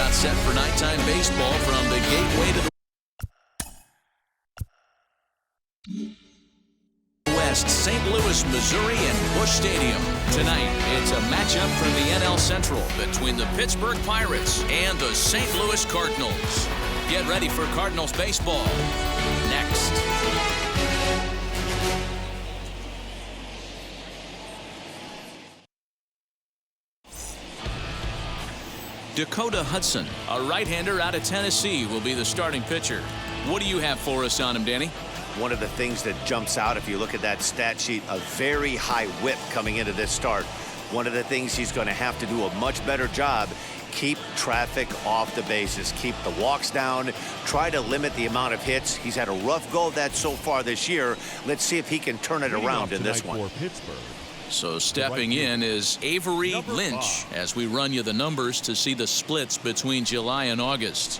about set for nighttime baseball from the gateway to the West, St. Louis, Missouri, and Busch Stadium. Tonight, it's a matchup from the NL Central between the Pittsburgh Pirates and the St. Louis Cardinals. Get ready for Cardinals baseball next. Dakota Hudson, a right-hander out of Tennessee, will be the starting pitcher. What do you have for us on him, Danny? One of the things that jumps out if you look at that stat sheet, a very high whip coming into this start. One of the things he's going to have to do a much better job, keep traffic off the bases, keep the walks down, try to limit the amount of hits. He's had a rough go of that so far this year. Let's see if he can turn it around in this one. So stepping in is Avery Lynch as we run you the numbers to see the splits between July and August.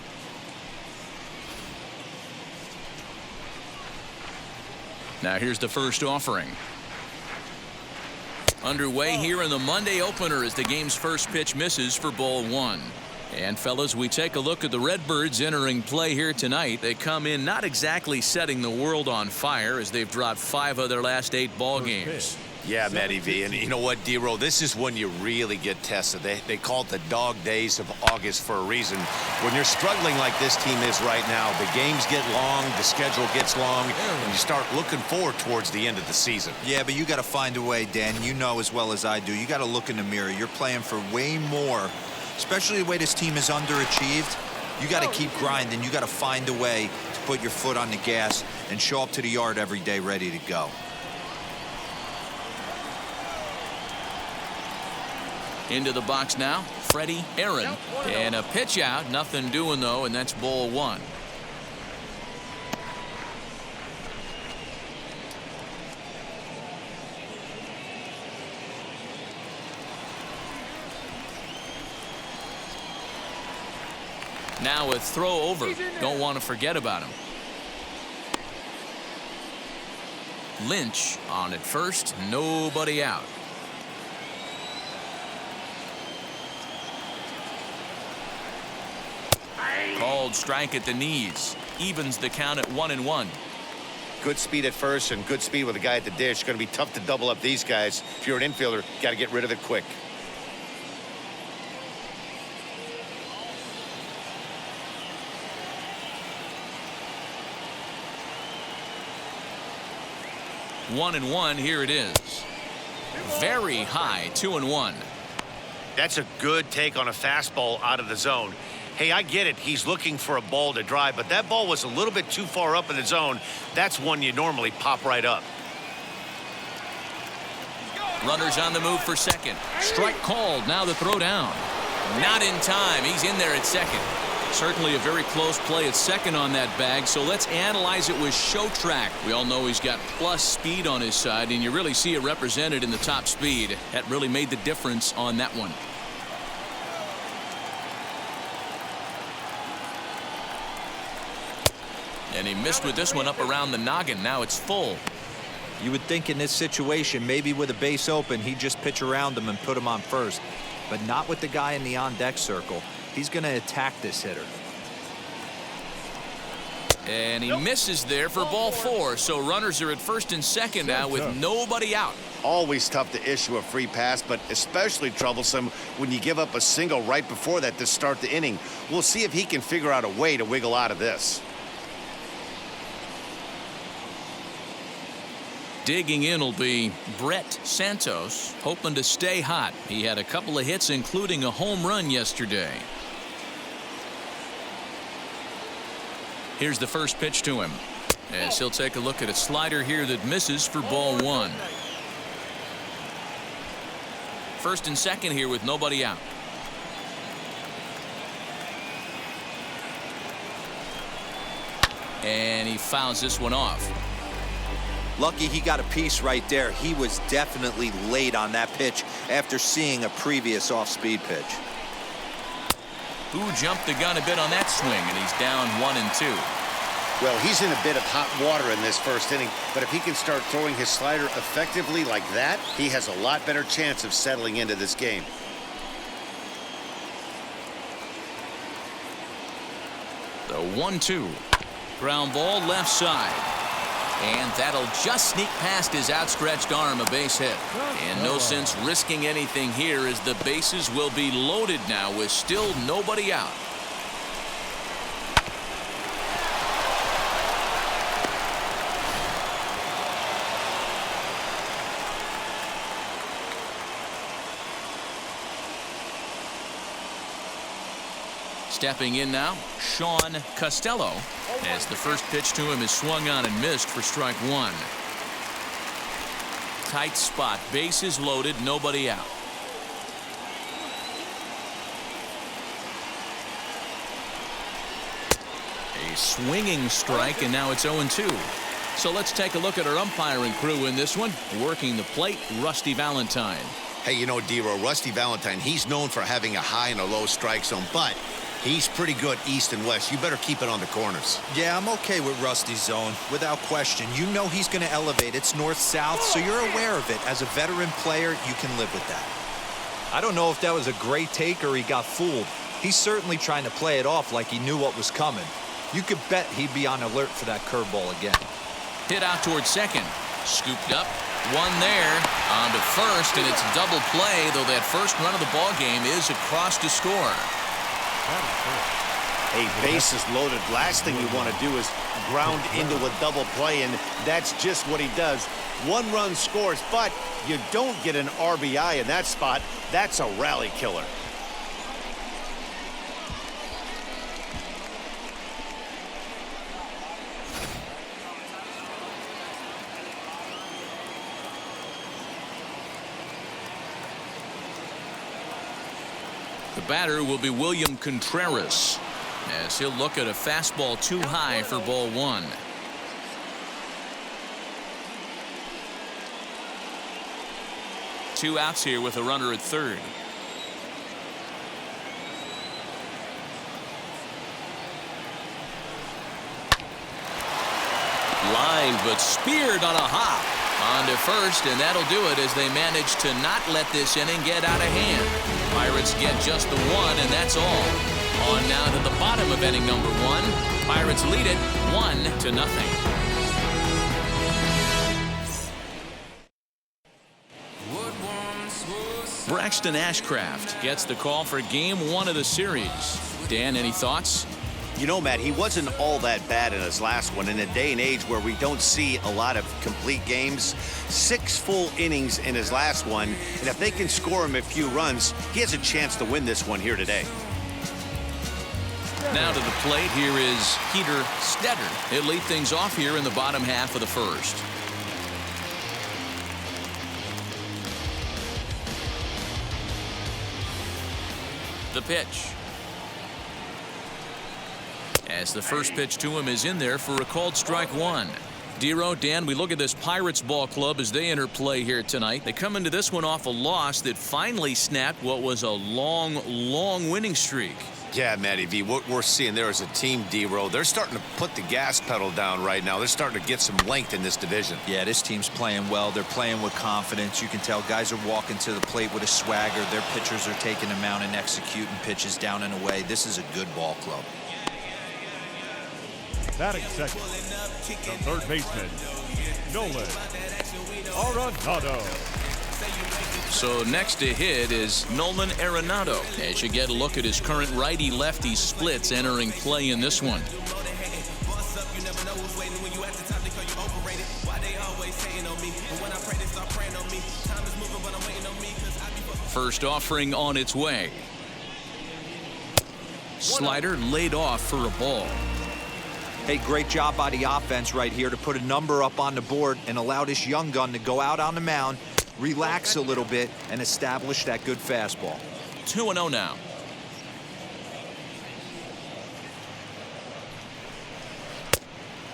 Now here's the first offering. Underway here in the Monday opener as the game's first pitch misses for ball one. And fellas, we take a look at the Redbirds entering play here tonight. They come in not exactly setting the world on fire as they've dropped 5 of their last 8 ball games. Yeah, Matty V, and you know what, D-Roll, this is when you really get tested. They call it the dog days of August for a reason. When you're struggling like this team is right now, the games get long, the schedule gets long, and you start looking forward towards the end of the season. Yeah, but you got to find a way, Dan. You know as well as I do. You got to look in the mirror. You're playing for way more, especially the way this team is underachieved. You got to keep grinding. You got to find a way to put your foot on the gas and show up to the yard every day ready to go. Into the box now, Freddie Aaron. And a pitch out, nothing doing though, and that's ball one. Now a throw over. Don't want to forget about him. Lynch on at first, nobody out. Called strike at the knees. Evens the count at 1-1. Good speed at first and good speed with a guy at the dish. Going to be tough to double up these guys. If you're an infielder, got to get rid of it quick. One and one, here it is. Very high, 2-1. That's a good take on a fastball out of the zone. Hey, I get it. He's looking for a ball to drive, but that ball was a little bit too far up in the zone. That's one you normally pop right up. Runners on the move for second. Strike called. Now the throw down. Not in time. He's in there at second. Certainly a very close play at second on that bag, so let's analyze it with Showtrack. We all know he's got plus speed on his side, and you really see it represented in the top speed. That really made the difference on that one. And he missed with this one up around the noggin. Now it's full. You would think in this situation, maybe with a base open, he'd just pitch around him and put him on first. But not with the guy in the on-deck circle. He's going to attack this hitter. And he misses there for ball 4. So runners are at first and second now with nobody out. Always tough to issue a free pass, but especially troublesome when you give up a single right before that to start the inning. We'll see if he can figure out a way to wiggle out of this. Digging in will be Brett Santos, hoping to stay hot. He had a couple of hits, including a home run yesterday. Here's the first pitch to him, as he'll take a look at a slider here that misses for ball 1. First and second here with nobody out. And he fouls this one off. Lucky he got a piece right there. He was definitely late on that pitch after seeing a previous off-speed pitch. Who jumped the gun a bit on that swing, and he's down 1 and 2. Well, he's in a bit of hot water in this first inning, but if he can start throwing his slider effectively like that, he has a lot better chance of settling into this game. 1-2. Ground ball left side. And that'll just sneak past his outstretched arm, a base hit. And no sense risking anything here as the bases will be loaded now with still nobody out. Stepping in now, Sean Costello, as the first pitch to him is swung on and missed for strike one. Tight spot, bases loaded, nobody out. A swinging strike, and now it's 0-2. So let's take a look at our umpiring crew in this one. Working the plate, Rusty Valentine. Hey, you know, D-Row, Rusty Valentine, he's known for having a high and a low strike zone, but he's pretty good east and west. You better keep it on the corners. Yeah, I'm okay with Rusty's zone, without question. You know he's going to elevate. It's north-south, so you're aware of it. As a veteran player, you can live with that. I don't know if that was a great take or he got fooled. He's certainly trying to play it off like he knew what was coming. You could bet he'd be on alert for that curveball again. Hit out towards second. Scooped up. One there. On to first, and it's a double play, though that first run of the ball game is across to score. A bases loaded. Last thing you want to do is ground into a double play, and that's just what he does. One run scores, but you don't get an RBI in that spot. That's a rally killer. The batter will be William Contreras, as he'll look at a fastball too high for ball one. Two outs here with a runner at third. Line, but speared on a hop. On to first, and that'll do it as they manage to not let this inning get out of hand. Pirates get just the one, and that's all. On now to the bottom of inning number one. Pirates lead it 1-0. Braxton Ashcraft gets the call for game one of the series. Dan, any thoughts? You know, Matt, he wasn't all that bad in his last one. In a day and age where we don't see a lot of complete games, 6 full innings in his last one, and if they can score him a few runs, he has a chance to win this one here today. Now to the plate, here is Peter Stetter. He'll lead things off here in the bottom half of the first. The pitch. As the first pitch to him is in there for a called strike one. D-Row, Dan, we look at this Pirates ball club as they enter play here tonight. They come into this one off a loss that finally snapped what was a long winning streak. Yeah, Matty V, what we're seeing there is a team, D-Row. They're starting to put the gas pedal down right now. They're starting to get some length in this division. Yeah, this team's playing well. They're playing with confidence. You can tell guys are walking to the plate with a swagger. Their pitchers are taking them out and executing pitches down and away. This is a good ball club. Batting second, the third baseman, Nolan Arenado. So next to hit is Nolan Arenado, as you get a look at his current righty-lefty splits entering play in this one. First offering on its way. Slider laid off for a ball. Hey, great job by the offense right here to put a number up on the board and allow this young gun to go out on the mound, relax a little bit, and establish that good fastball. 2-0 now.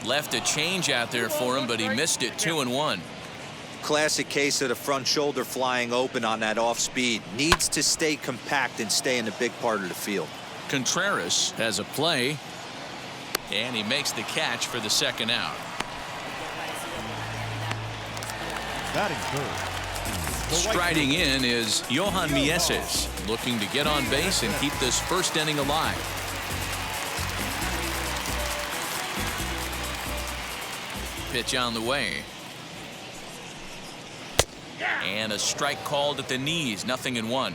Left a change out there for him, but he missed it. 2-1. Classic case of the front shoulder flying open on that off speed. Needs to stay compact and stay in the big part of the field. Contreras has a play. And he makes the catch for the second out. Batting third. Striding in is Johan Mieses, looking to get on base and keep this first inning alive. Pitch on the way. And a strike called at the knees. 0-1.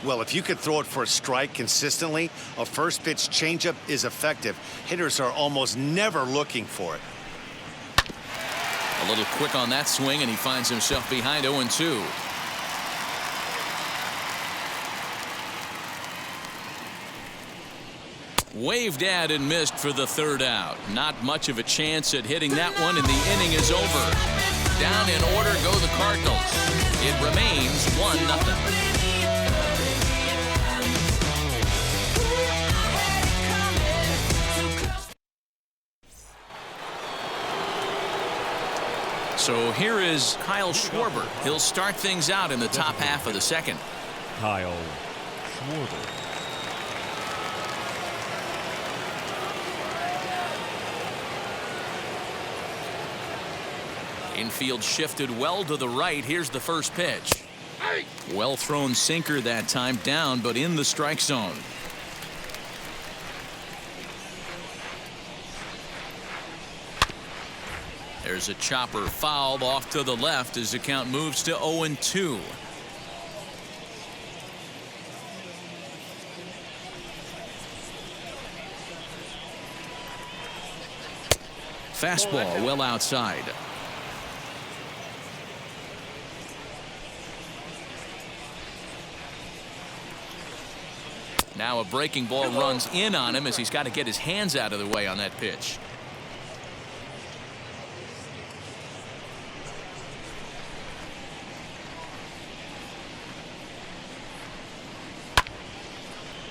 Well, if you could throw it for a strike consistently, a first pitch changeup is effective. Hitters are almost never looking for it. A little quick on that swing, and he finds himself behind 0-2. Waved at and missed for the third out. Not much of a chance at hitting that one, and the inning is over. Down in order go the Cardinals. It remains 1-0. So here is Kyle Schwarber. He'll start things out in the top half of the second. Kyle Schwarber. Infield shifted well to the right. Here's the first pitch. Well thrown sinker that time, down but in the strike zone. There's a chopper foul off to the left as the count moves to 0-2. Fastball well outside. Now a breaking ball runs in on him as he's got to get his hands out of the way on that pitch.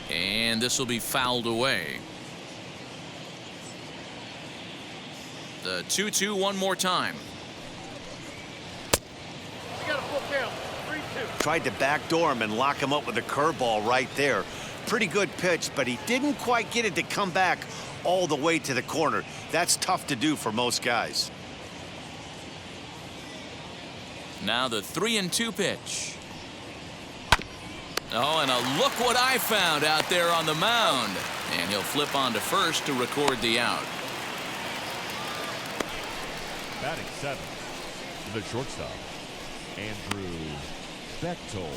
And this will be fouled away. The 2-2 one more time. Tried to backdoor him and lock him up with a curveball right there. Pretty good pitch, but he didn't quite get it to come back all the way to the corner. That's tough to do for most guys. Now the 3-2 pitch. Oh, and a look what I found out there on the mound. And he'll flip on to first to record the out. Batting seventh, the shortstop, Andrew Bechtold.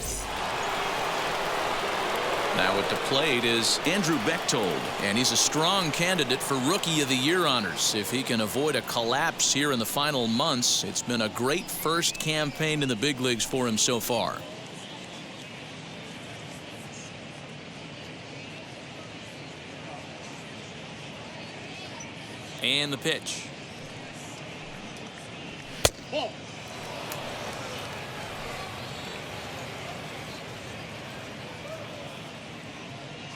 Now at the plate is Andrew Bechtold, and he's a strong candidate for Rookie of the Year honors. If he can avoid a collapse here in the final months, it's been a great first campaign in the big leagues for him so far. And the pitch. Ball.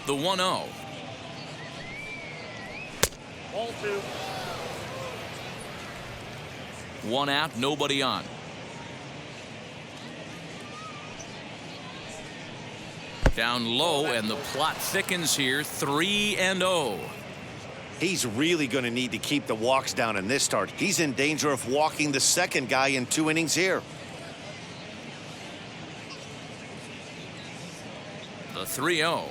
The 1-0. Ball two. One out, nobody on. Down low, and the plot thickens here. 3-0. He's really going to need to keep the walks down in this start. He's in danger of walking the second guy in 2 innings here. The 3-0.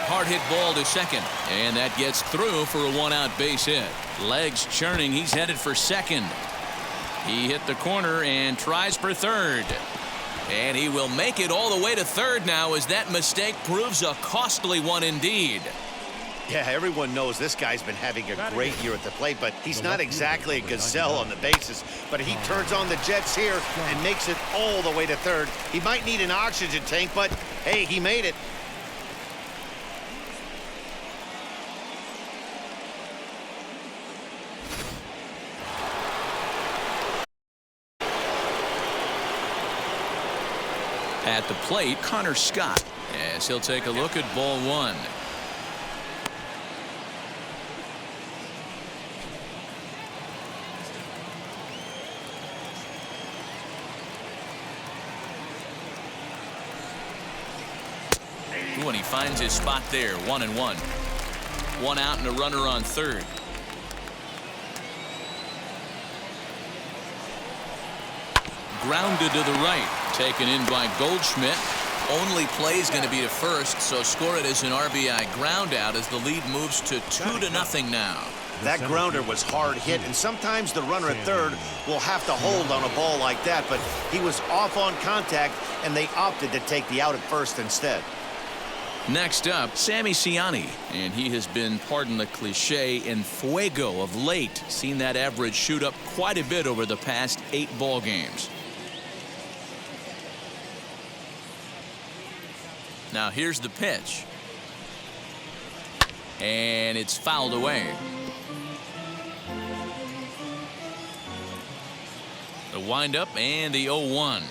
Hard hit ball to second, and that gets through for a 1-out base hit. Legs churning, he's headed for second. He hit the corner and tries for third, and he will make it all the way to third now as that mistake proves a costly one indeed. Yeah, everyone knows this guy's been having a great year at the plate, but he's not exactly a gazelle on the bases. But he turns on the Jets here and makes it all the way to third. He might need an oxygen tank, but hey, he made it. At the plate, Connor Scott, as he'll take a look at ball one. Ooh, and he finds his spot there, 1-1. 1 out and a runner on third. grounded to the right. Taken in by Goldschmidt. Only play is going to be to first, so score it as an RBI ground out as the lead moves to 2-0 now. That grounder was hard hit, and sometimes the runner at third will have to hold on a ball like that, but he was off on contact, and they opted to take the out at first instead. Next up, Sammy Siani, and he has been, pardon the cliche, en fuego of late. Seen that average shoot up quite a bit over the past 8 ball games. Now here's the pitch. And it's fouled away. The windup and the 0-1.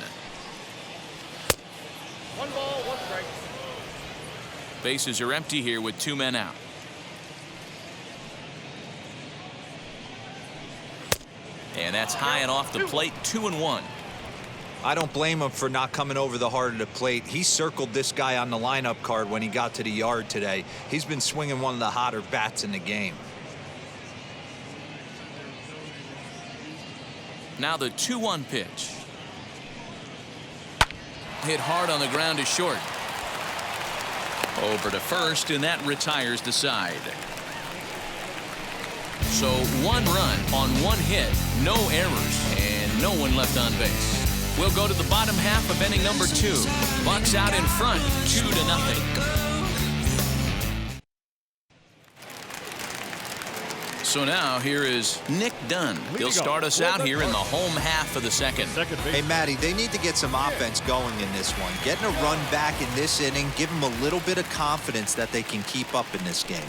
1 ball, 1 strike. Bases are empty here with 2 men out. And that's high and off the plate. 2-1. I don't blame him for not coming over the heart of the plate. He circled this guy on the lineup card when he got to the yard today. He's been swinging one of the hotter bats in the game. Now the 2-1 pitch. Hit hard on the ground to short. Over to first, and that retires the side. So 1 run on 1 hit, no errors, and no one left on base. We'll go to the bottom half of inning number 2. Bucks out in front, 2-0. So now here is Nick Dunn. He'll start us out here in the home half of the second. Hey, Matty, they need to get some offense going in this one. Getting a run back in this inning, give them a little bit of confidence that they can keep up in this game.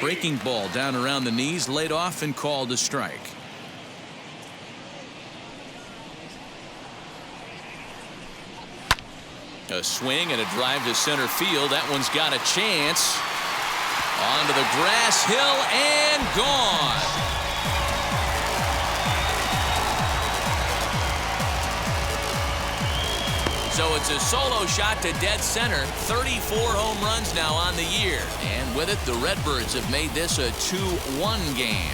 Breaking ball down around the knees, laid off and called a strike. A swing and a drive to center field. That one's got a chance. Onto the grass hill and gone. So it's a solo shot to dead center. 34 home runs now on the year. And with it, the Redbirds have made this a 2-1 game.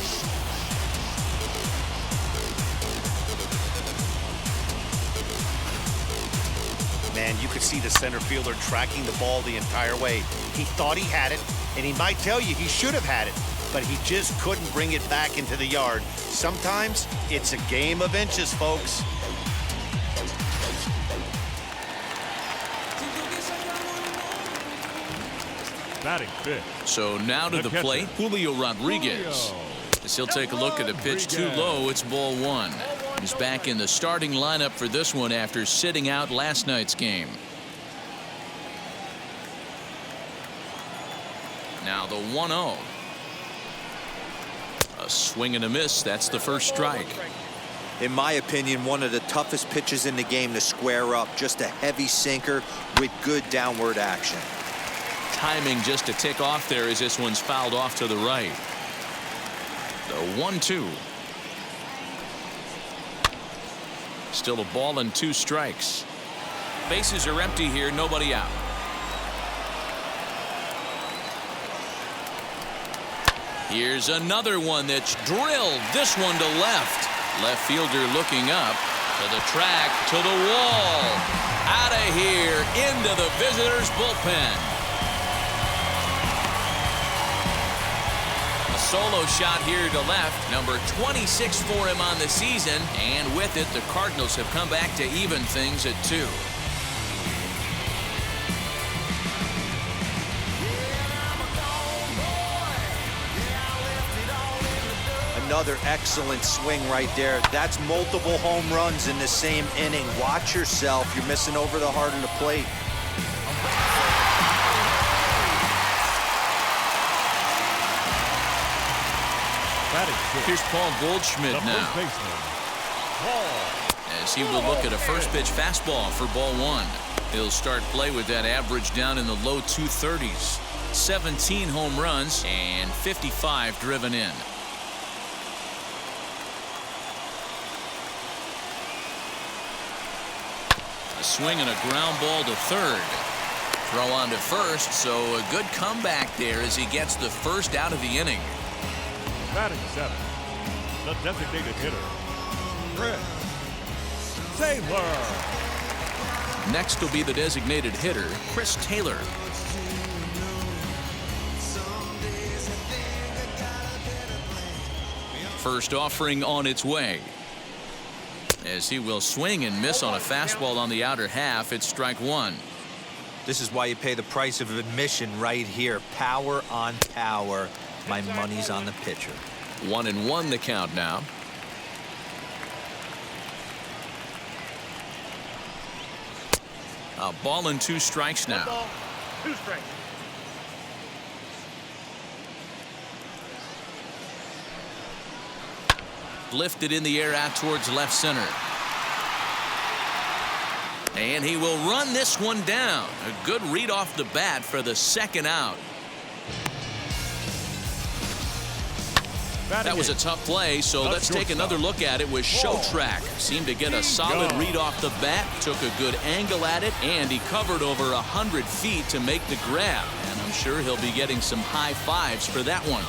Man, you could see the center fielder tracking the ball the entire way. He thought he had it, and he might tell you he should have had it, but he just couldn't bring it back into the yard. Sometimes it's a game of inches, folks. Batting fifth. So now to the plate, Julio Rodriguez. As he'll take a look at a pitch too low, it's ball 1. He's back in the starting lineup for this one after sitting out last night's game. Now the 1-0. A swing and a miss. That's the first strike. In my opinion, one of the toughest pitches in the game to square up. Just a heavy sinker with good downward action. Timing just to tick off there as this one's fouled off to the right. The 1-2. Still a ball and 2 strikes. Bases are empty here, nobody out. Here's another one that's drilled. This one to left. Left fielder looking up. To the track, to the wall. Out of here, into the visitors' bullpen. A solo shot here to left. Number 26 for him on the season. And with it, the Cardinals have come back to even things at 2. Another excellent swing right there. That's multiple home runs in the same inning. Watch yourself. You're missing over the heart of the plate. Here's Paul Goldschmidt now. As he will look at a first pitch fastball for ball 1. He'll start play with that average down in the low 230s. 17 home runs and 55 driven in. A swing and a ground ball to third. Throw on to first, so a good comeback there as he gets the first out of the inning. Batting 7, the designated hitter, Chris Taylor. Next will be the designated hitter, Chris Taylor. First offering on its way. As he will swing and miss on a fastball on the outer half, it's strike one. This is why you pay the price of admission right here. Power on power. My money's on the pitcher. 1-1 the count now. A ball and 2 strikes now. 1 ball, 2 strikes. Lifted in the air out towards left center. And he will run this one down. A good read off the bat for the second out. That was a tough play, so let's take another look at it with Showtrack. Seemed to get a solid read off the bat, took a good angle at it, and he covered over 100 feet to make the grab. And I'm sure he'll be getting some high fives for that one.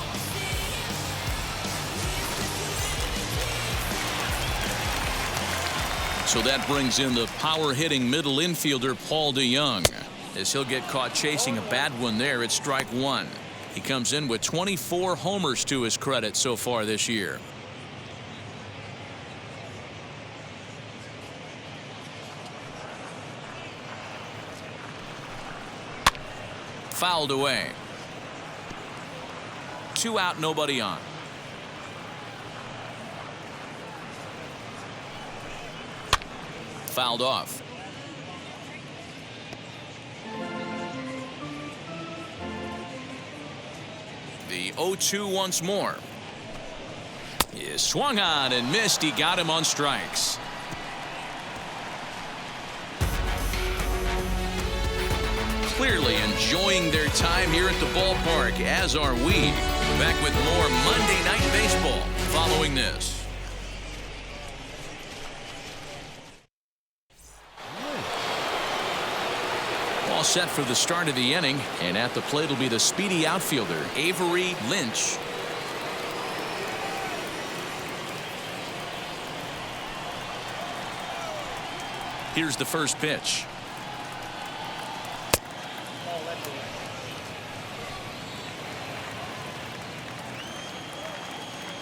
So that brings in the power-hitting middle infielder Paul DeJong. As he'll get caught chasing a bad one there at strike one. He comes in with 24 homers to his credit so far this year. Fouled away. 2 out, nobody on. Fouled off. The 0-2 once more. He swung on and missed. He got him on strikes. Clearly enjoying their time here at the ballpark, as are we. Back with more Monday Night Baseball following this. All set for the start of the inning, and at the plate will be the speedy outfielder Avery Lynch. Here's the first pitch.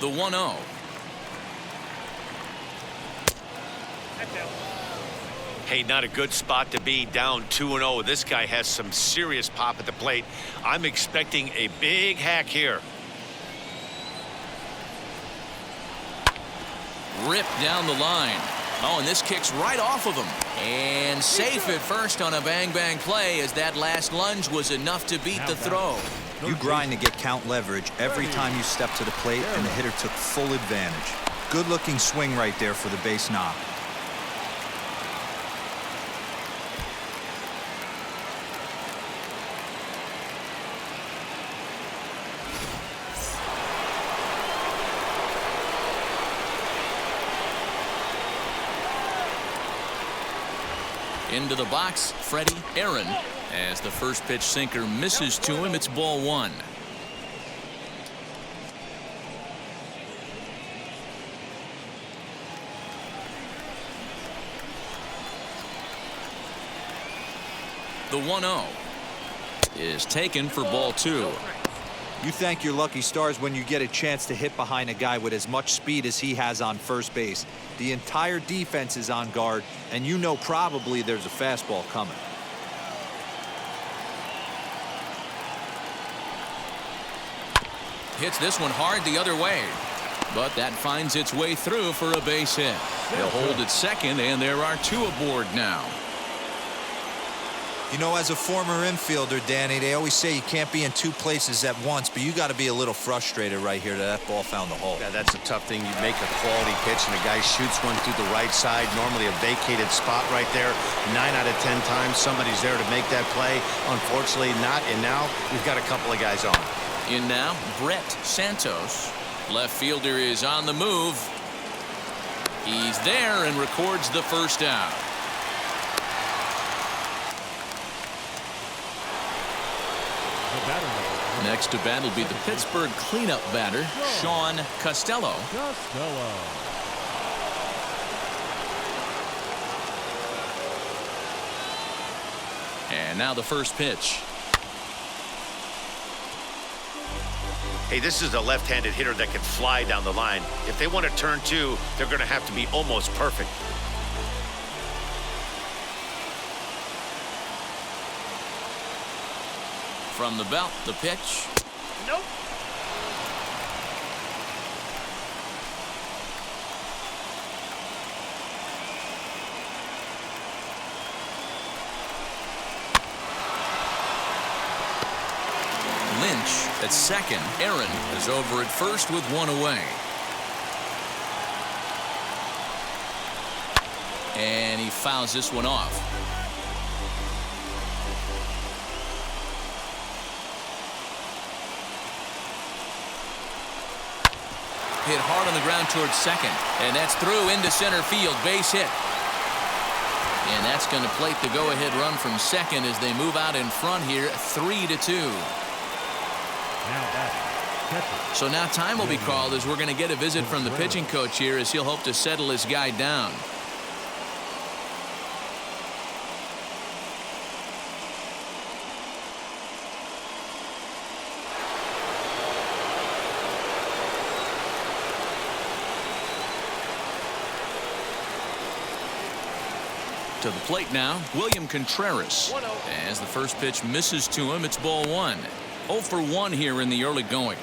The 1-0. Hey, not a good spot to be, down 2-0. This guy has some serious pop at the plate. I'm expecting a big hack here. Ripped down the line. Oh, and this kicks right off of him. And safe at first on a bang-bang play, as that last lunge was enough to beat the throw. You grind to get count leverage every time you step to the plate, and the hitter took full advantage. Good-looking swing right there for the base knock. Into the box, Freddie Aaron. As the first pitch sinker misses to him, it's ball one. The 1-0 is taken for ball two. You thank your lucky stars when you get a chance to hit behind a guy with as much speed as he has on first base. The entire defense is on guard, and you know probably there's a fastball coming. Hits this one hard the other way, but that finds its way through for a base hit. They'll hold at second, and there are 2 aboard now. You know, as a former infielder, Danny, they always say you can't be in 2 places at once, but you got to be a little frustrated right here that ball found the hole. Yeah, that's a tough thing. You make a quality pitch and a guy shoots one through the right side, normally a vacated spot right there. 9 out of 10 times somebody's there to make that play. Unfortunately not, and now we've got a couple of guys on. In now, Brett Santos. Left fielder is on the move. He's there and records the first out. Next to bat will be the Pittsburgh cleanup batter, Sean Costello. And now the first pitch. Hey, this is a left-handed hitter that can fly down the line. If they want to turn two, they're going to have to be almost perfect. From the belt, the pitch. Nope. Lynch at second. Aaron is over at first with one away. And he fouls this one off. Hit hard on the ground towards second. And that's through into center field. Base hit. And that's going to plate the go-ahead run from second as they move out in front here, 3-2. Now batting, catcher. So now time will be called as we're going to get a visit from the pitching coach here as he'll hope to settle his guy down. To the plate now, William Contreras. As the first pitch misses to him, it's ball one. 0 for 1 here in the early going.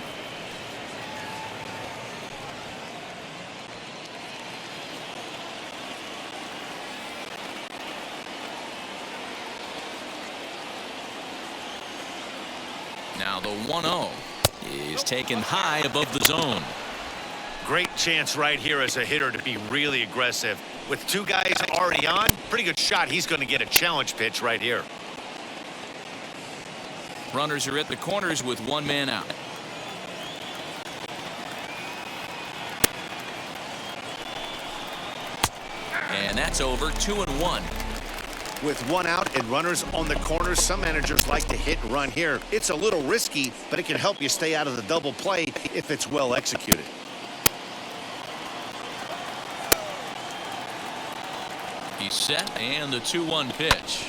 Now the 1-0 is taken high above the zone. Great chance right here as a hitter to be really aggressive. With two guys already on, pretty good shot. He's going to get a challenge pitch right here. Runners are at the corners with one man out. And that's over. 2-1. With one out and runners on the corners, some managers like to hit and run here. It's a little risky, but it can help you stay out of the double play if it's well executed. He's set, and the 2-1 pitch.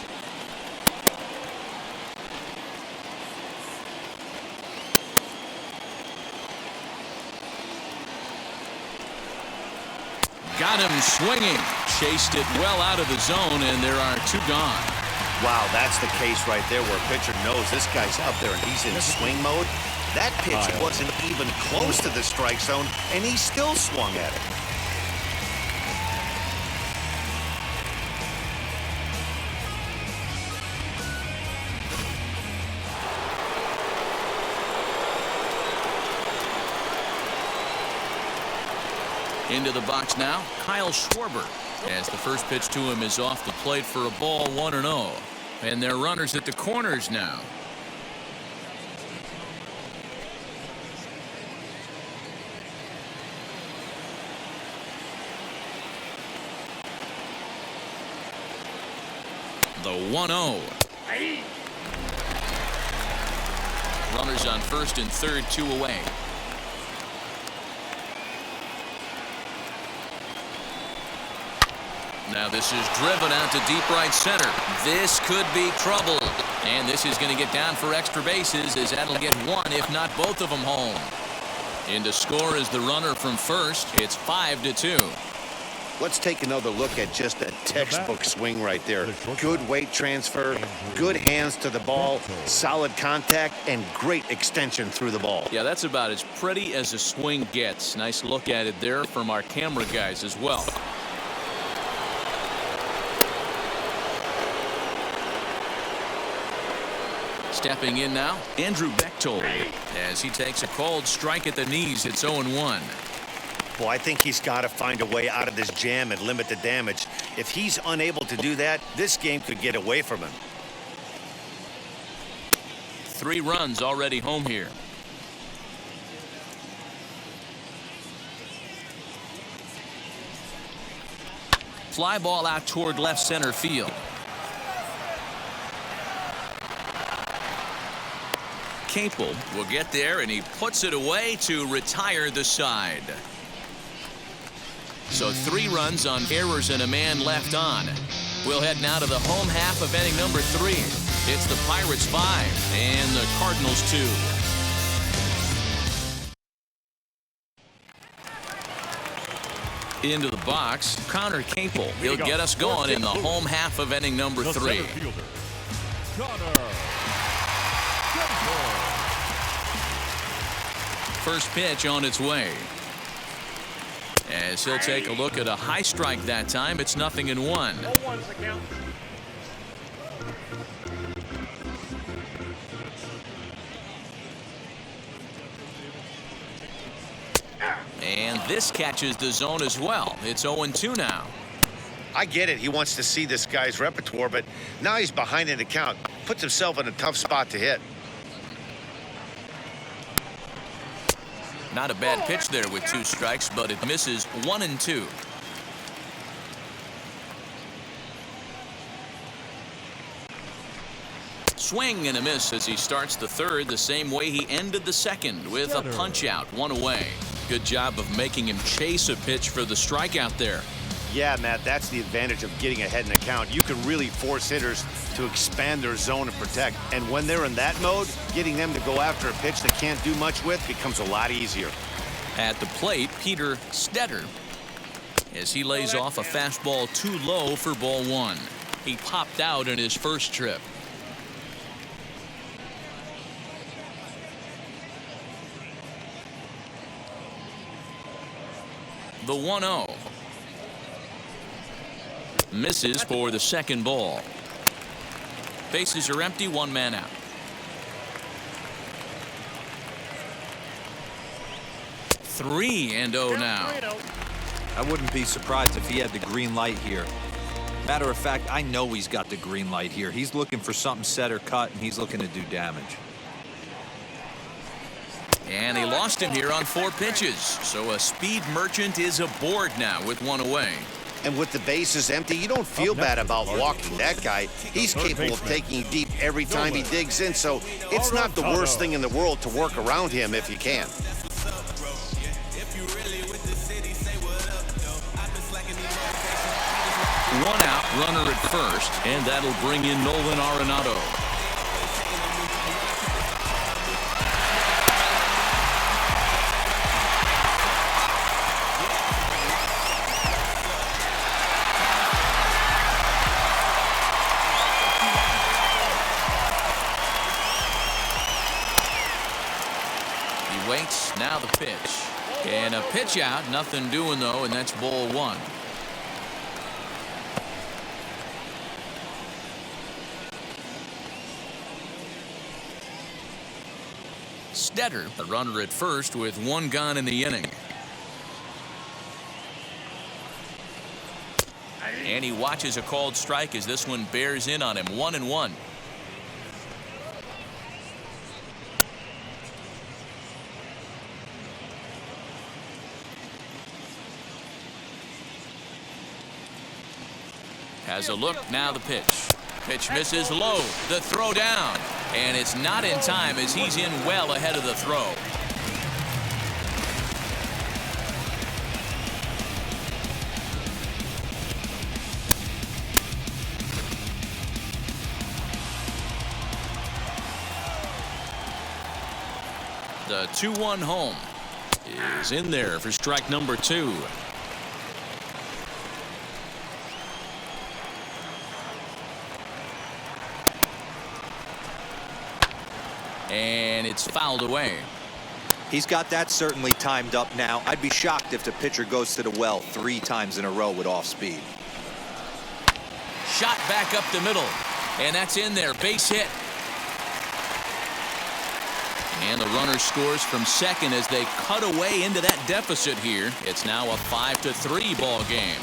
Got him swinging. Chased it well out of the zone, and there are two gone. Wow, that's the case right there where a pitcher knows this guy's up there and he's in swing mode. That pitch wasn't even close to the strike zone, and he still swung at it. Into the box now, Kyle Schwarber. As the first pitch to him is off the plate for a ball, 1-0. And they're runners at the corners now. The 1-0. Runners on first and third, 2 away. Now this is driven out to deep right center. This could be trouble. And this is going to get down for extra bases as that'll get one, if not both of them, home. In to score is the runner from first. It's 5-2. Let's take another look at just a textbook swing right there. Good weight transfer, good hands to the ball, solid contact, and great extension through the ball. Yeah, that's about as pretty as a swing gets. Nice look at it there from our camera guys as well. Stepping in now, Andrew Bechtold, as he takes a cold strike at the knees. It's 0-1. Boy, I think he's got to find a way out of this jam and limit the damage. If he's unable to do that, this game could get away from him. 3 runs already home here. Fly ball out toward left center field. Capel will get there, and he puts it away to retire the side. So 3 runs on errors and a man left on. We'll head now to the home half of inning number 3. It's the Pirates 5 and the Cardinals 2. Into the box, Connor Capel. He'll get us going in the home half of inning number 3. First pitch on its way. As he'll take a look at a high strike that time, it's 0-1. And this catches the zone as well. It's 0-2 now. I get it. He wants to see this guy's repertoire, but now he's behind in the count. Puts himself in a tough spot to hit. Not a bad pitch there with 2 strikes, but it misses 1-2. Swing and a miss as he starts the 3rd the same way he ended the 2nd with a punch out, 1 away. Good job of making him chase a pitch for the strikeout there. Yeah, Matt, that's the advantage of getting ahead in the count. You can really force hitters to expand their zone and protect. And when they're in that mode, getting them to go after a pitch they can't do much with becomes a lot easier. At the plate, Peter Stetter, as he lays off a fastball too low for ball 1. He popped out in his first trip. The 1-0. Misses for the 2nd ball. Bases are empty, 1 man out. 3-0 now. I wouldn't be surprised if he had the green light here. Matter of fact, I know he's got the green light here. He's looking for something set or cut, and he's looking to do damage. And he lost him here on 4 pitches. So a speed merchant is aboard now with 1 away. And with the bases empty, you don't feel bad about walking that guy. He's capable of taking deep every time he digs in, so it's not the worst thing in the world to work around him if you can. 1 out, runner at first, and that'll bring in Nolan Arenado. Waits, now the pitch. And a pitch out, nothing doing though, and that's ball 1. Stetter, the runner at first with 1 gone in the inning. And he watches a called strike as this one bears in on him. 1-1. Has a look, now the pitch. Pitch misses low, the throw down. And it's not in time as he's in well ahead of the throw. The 2-1 home is in there for strike number 2. And it's fouled away. He's got that certainly timed up now. I'd be shocked if the pitcher goes to the well 3 times in a row with off speed. Shot back up the middle, and that's in there. Base hit. And the runner scores from second as they cut away into that deficit here. It's now a 5-3 ball game.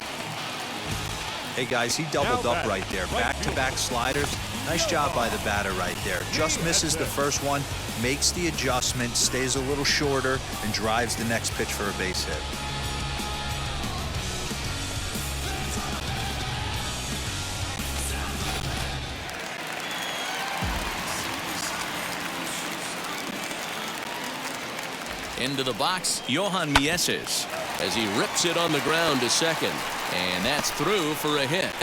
Hey guys, he doubled up right there. Back-to-back sliders. Nice job by the batter right there. Just misses the first one, makes the adjustment, stays a little shorter, and drives the next pitch for a base hit. Into the box, Johan Mieses, as he rips it on the ground to second. And that's through for a hit.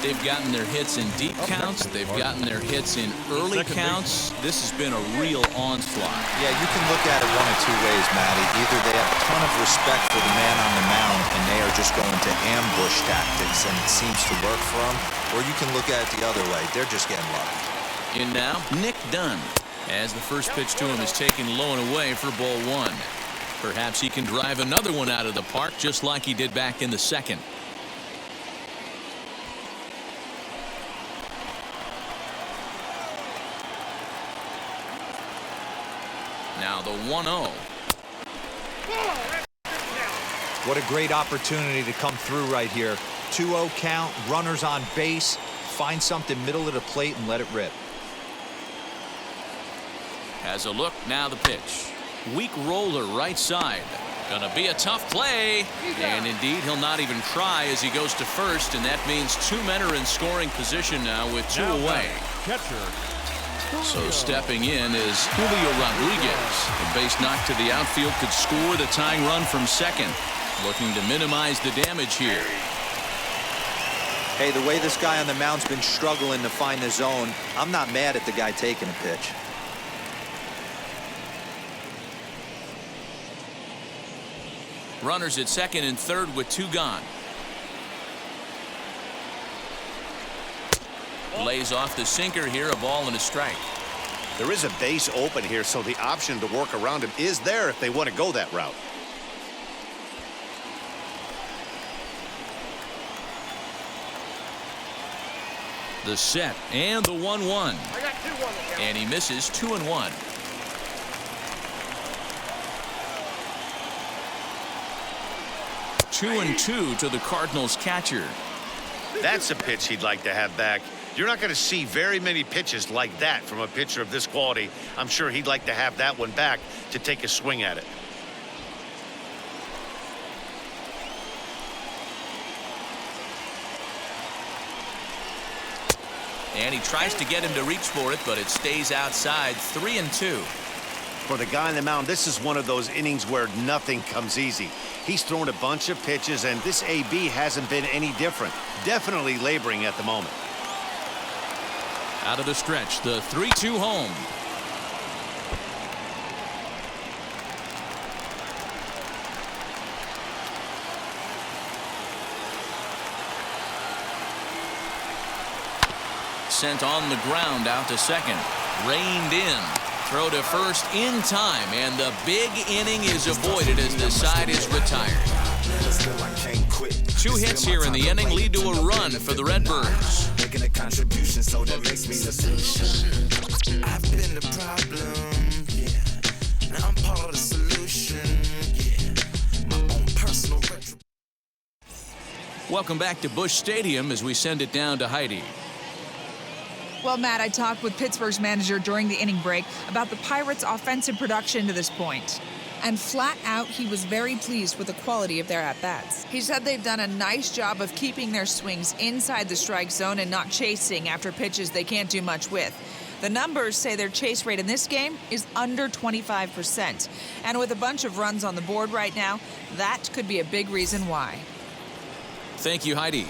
They've gotten their hits in deep counts. They've gotten their hits in early counts. This has been a real onslaught. Yeah, you can look at it one of two ways, Matty. Either they have a ton of respect for the man on the mound and they are just going to ambush tactics and it seems to work for them, or you can look at it the other way. They're just getting lucky. In now, Nick Dunn, as the first pitch to him is taken low and away for ball one. Perhaps he can drive another one out of the park just like he did back in the second. Now the 1-0. What a great opportunity to come through right here. 2-0 count, runners on base. Find something middle of the plate and let it rip. Has a look, now the pitch. Weak roller right side. Gonna be a tough play. And indeed, he'll not even try as he goes to first, and that means two men are in scoring position now with two away. Catcher. So stepping in is Julio Rodriguez. A base knock to the outfield could score the tying run from second. Looking to minimize the damage here. Hey, the way this guy on the mound's been struggling to find the zone, I'm not mad at the guy taking a pitch. Runners at second and third with two gone. Lays off the sinker here, a ball and a strike. There is a base open here, so the option to work around him is there if they want to go that route. The set and the 1-1. And he misses 2-1. Two and two to the Cardinals catcher. That's a pitch he'd like to have back. You're not going to see very many pitches like that from a pitcher of this quality. I'm sure he'd like to have that one back to take a swing at it. And he tries to get him to reach for it, but it stays outside. 3-2. For the guy on the mound, this is one of those innings where nothing comes easy. He's thrown a bunch of pitches, and this AB hasn't been any different. Definitely laboring at the moment. Out of the stretch, the 3-2 home. Sent on the ground out to second. Reined in. Throw to first in time, and the big inning is avoided as the side is retired. 2 hits here in the inning lead to a run for the Redbirds. Making a contribution, so that makes me the solution. I've been the problem, yeah. Now I'm part of the solution, yeah. My own personal retro. Welcome back to Busch Stadium as we send it down to Heidi. Well, Matt, I talked with Pittsburgh's manager during the inning break about the Pirates' offensive production to this point. And flat out, he was very pleased with the quality of their at-bats. He said they've done a nice job of keeping their swings inside the strike zone and not chasing after pitches they can't do much with. The numbers say their chase rate in this game is under 25%. And with a bunch of runs on the board right now, that could be a big reason why. Thank you, Heidi.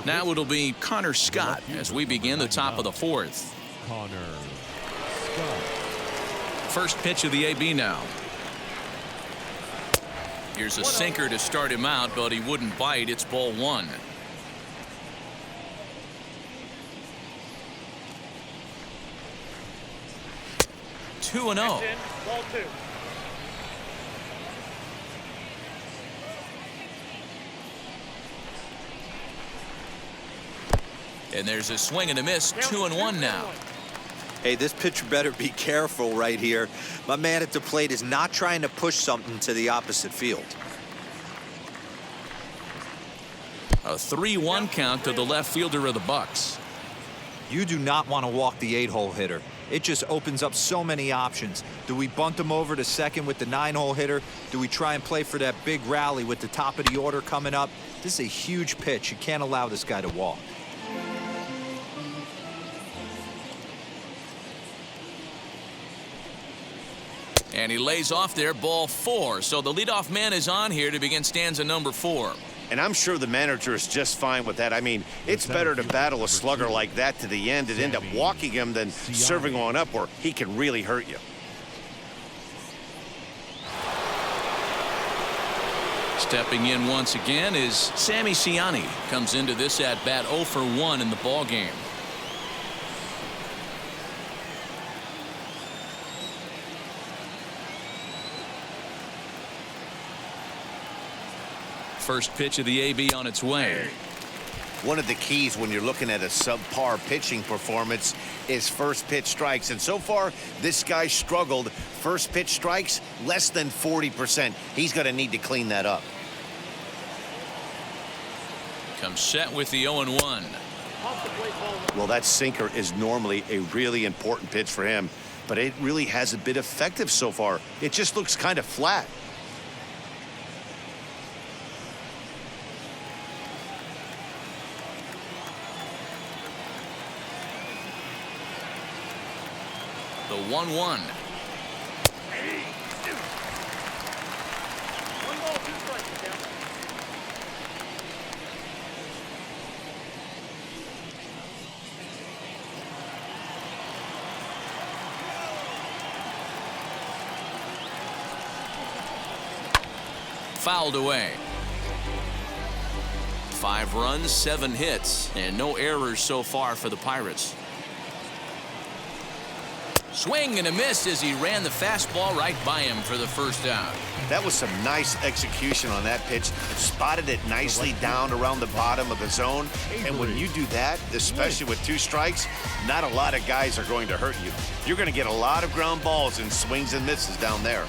Now it'll be Connor Scott as we begin the top of the fourth. Connor Scott. First pitch of the AB now. Here's a sinker to start him out, but he wouldn't bite. It's ball one. Two and 0. Ball 2. And there's a swing and a miss. 2-1 now. Hey, this pitcher better be careful right here. My man at the plate is not trying to push something to the opposite field. A 3-1 count to the left fielder of the Bucks. You do not want to walk the 8-hole hitter. It just opens up so many options. Do we bunt him over to second with the 9-hole hitter? Do we try and play for that big rally with the top of the order coming up? This is a huge pitch. You can't allow this guy to walk. And he lays off there, ball 4. So the leadoff man is on here to begin stanza number 4. And I'm sure the manager is just fine with that. I mean, it's better to battle a slugger like that to the end and end up walking him than serving on up where he can really hurt you. Stepping in once again is Sammy Siani. Comes into this at bat 0 for 1 in the ball game. First pitch of the AB on its way. One of the keys when you're looking at a subpar pitching performance is first pitch strikes. And so far, this guy struggled. First pitch strikes, less than 40%. He's going to need to clean that up. Comes set with the 0-1. Well, that sinker is normally a really important pitch for him, but it really hasn't been effective so far. It just looks kind of flat. The 1-1. Fouled away. 5 runs, 7 hits, and no errors so far for the Pirates. Swing and a miss as he ran the fastball right by him for the first out. That was some nice execution on that pitch. Spotted it nicely down around the bottom of the zone. And when you do that, especially with 2 strikes, not a lot of guys are going to hurt you. You're going to get a lot of ground balls and swings and misses down there.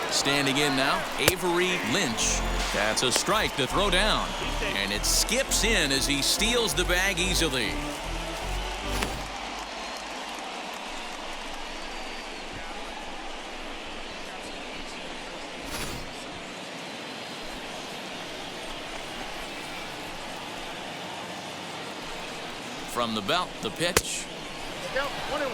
Standing in now, Avery Lynch. That's a strike to throw down. And it skips in as he steals the bag easily. From the belt, the pitch. 1-1.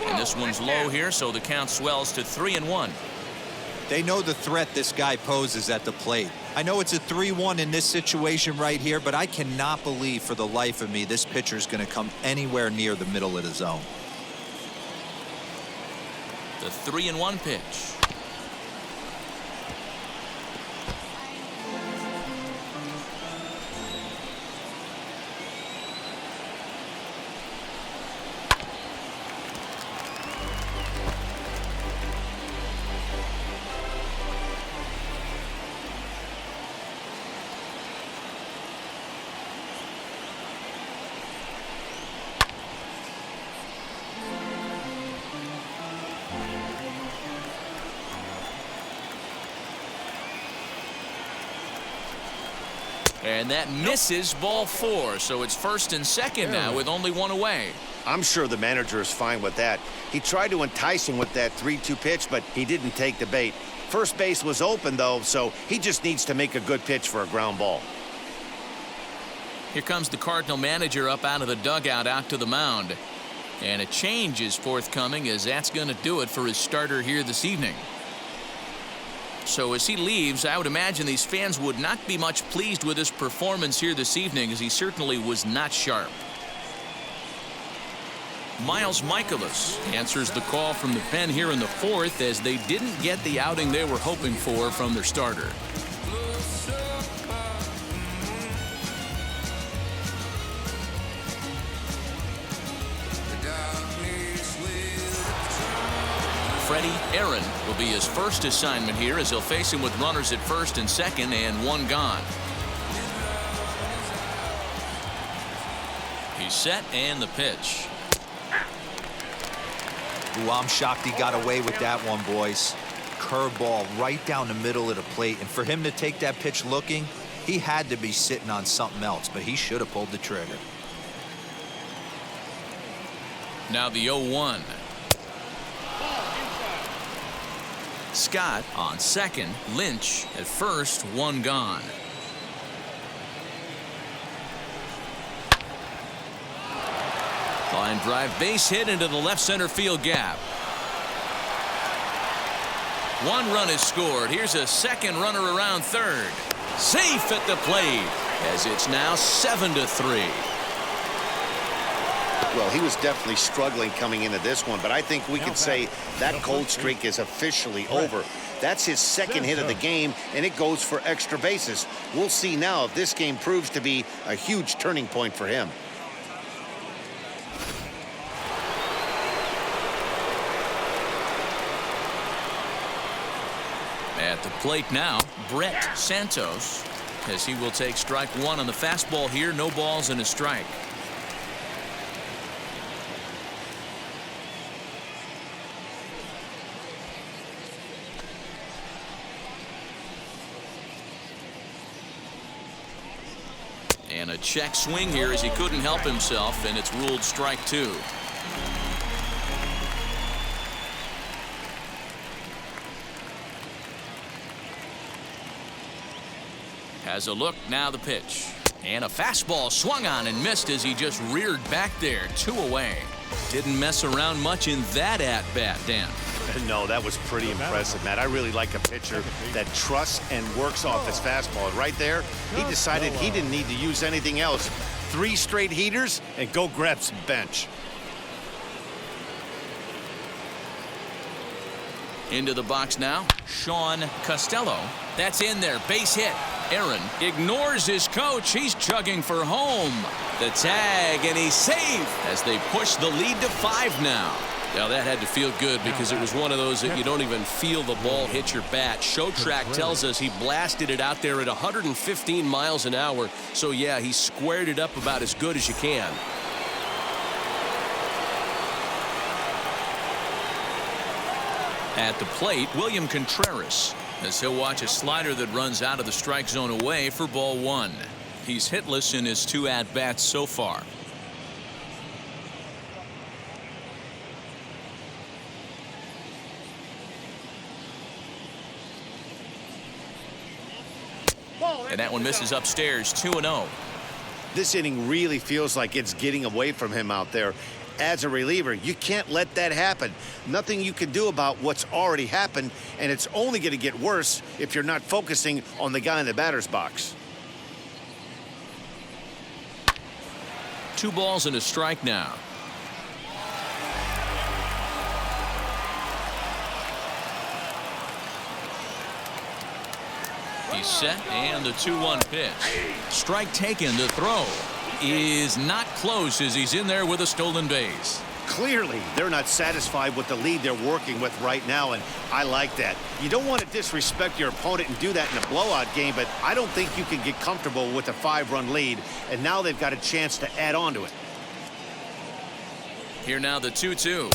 And this one's low here, so the count swells to 3-1. They know the threat this guy poses at the plate. I know it's a 3-1 in this situation right here, but I cannot believe for the life of me this pitcher is going to come anywhere near the middle of the zone. The 3-1 pitch. And that misses ball 4, so it's first and second now with only 1 away. I'm sure the manager is fine with that. He tried to entice him with that 3-2 pitch, but he didn't take the bait. First base was open, though, so he just needs to make a good pitch for a ground ball. Here comes the Cardinal manager up out of the dugout out to the mound. And a change is forthcoming, as that's going to do it for his starter here this evening. So as he leaves, I would imagine these fans would not be much pleased with his performance here this evening, as he certainly was not sharp. Miles Mikolas answers the call from the pen here in the 4th, as they didn't get the outing they were hoping for from their starter. Freddie Aaron will be his first assignment here, as he'll face him with runners at first and second and 1 gone. He's set, and the pitch. Ooh, I'm shocked he got away with that one, boys. Curveball right down the middle of the plate. And for him to take that pitch looking, He had to be sitting on something else, but he should have pulled the trigger. Now the 0-1. Scott on second. Lynch at first. One gone. Line drive base hit into the left center field gap. One run is scored. Here's a second runner around third. Safe at the plate as it's now 7-3. Well, he was definitely struggling coming into this one, but I think we can say that cold streak is officially over. That's his second hit of the game, and it goes for extra bases. We'll see now if this game proves to be a huge turning point for him. At the plate now, Brett Santos, as he will take strike one on the fastball here. No balls and a strike. And a check swing here as he couldn't help himself, and it's ruled strike two. Has a look, now the pitch. And a fastball swung on and missed as he just reared back there. 2 away. Didn't mess around much in that at-bat, Dan. No, that was pretty impressive, Matt. I really like a pitcher that trusts and works off his fastball. And right there, he decided he didn't need to use anything else. 3 straight heaters and go grab some bench. Into the box now, Sean Costello. That's in there, base hit. Aaron ignores his coach. He's chugging for home. The tag, and he's safe as they push the lead to 5 now. Now that had to feel good because it was one of those that you don't even feel the ball hit your bat. Showtrack tells us he blasted it out there at 115 miles an hour. So yeah, he squared it up about as good as you can. At the plate, William Contreras, as he'll watch a slider that runs out of the strike zone away for ball 1. He's hitless in his 2 at-bats so far. And that one misses upstairs, 2-0. This inning really feels like it's getting away from him out there. As a reliever, you can't let that happen. Nothing you can do about what's already happened, and it's only going to get worse if you're not focusing on the guy in the batter's box. 2 balls and a strike now. He's set, and the 2-1 pitch. Strike taken. The throw is not close as he's in there with a stolen base. Clearly, they're not satisfied with the lead they're working with right now, and I like that. You don't want to disrespect your opponent and do that in a blowout game, but I don't think you can get comfortable with a 5-run lead, and now they've got a chance to add on to it. Here now the 2-2.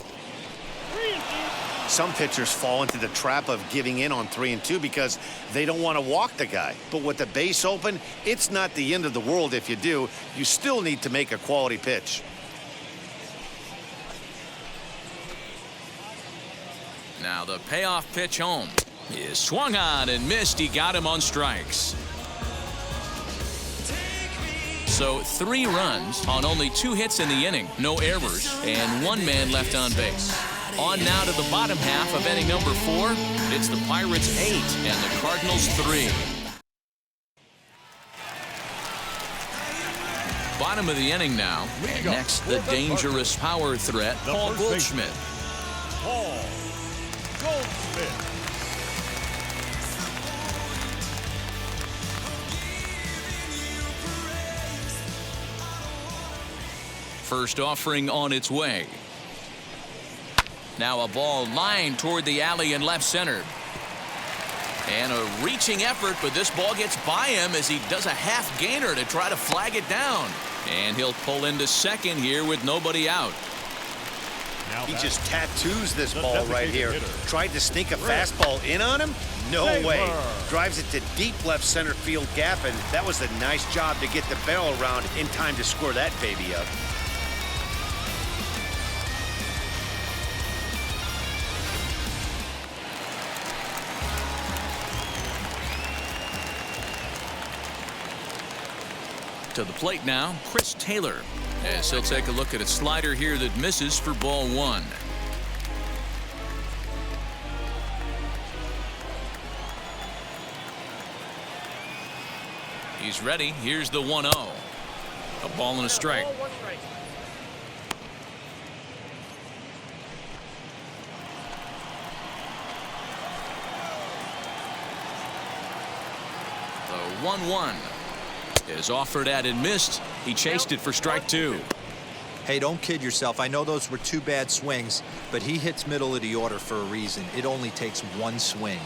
Some pitchers fall into the trap of giving in on 3-2 because they don't want to walk the guy. But with the base open, it's not the end of the world if you do. You still need to make a quality pitch. Now the payoff pitch home is swung on and missed. He got him on strikes. So 3 runs on only 2 hits in the inning. No errors and 1 man left on base. On now to the bottom half of inning number 4. It's the Pirates 8 and the Cardinals 3. Bottom of the inning now. And next, the dangerous power threat, Paul Goldschmidt. Paul Goldschmidt. First offering on its way. Now a ball lined toward the alley in left center. And a reaching effort, but this ball gets by him as he does a half gainer to try to flag it down. And he'll pull into second here with nobody out. He just tattoos this ball right here. Tried to sneak a fastball in on him? No way. Drives it to deep left center field gap, and that was a nice job to get the barrel around in time to score that baby up. To the plate now, Chris Taylor, as he'll take a look at a slider here that misses for ball one. He's ready. Here's the 1-0. A ball and a strike. The 1-1 is offered at and missed. He chased it for strike two. Hey, don't kid yourself. I know those were two bad swings, but he hits middle of the order for a reason. It only takes one swing.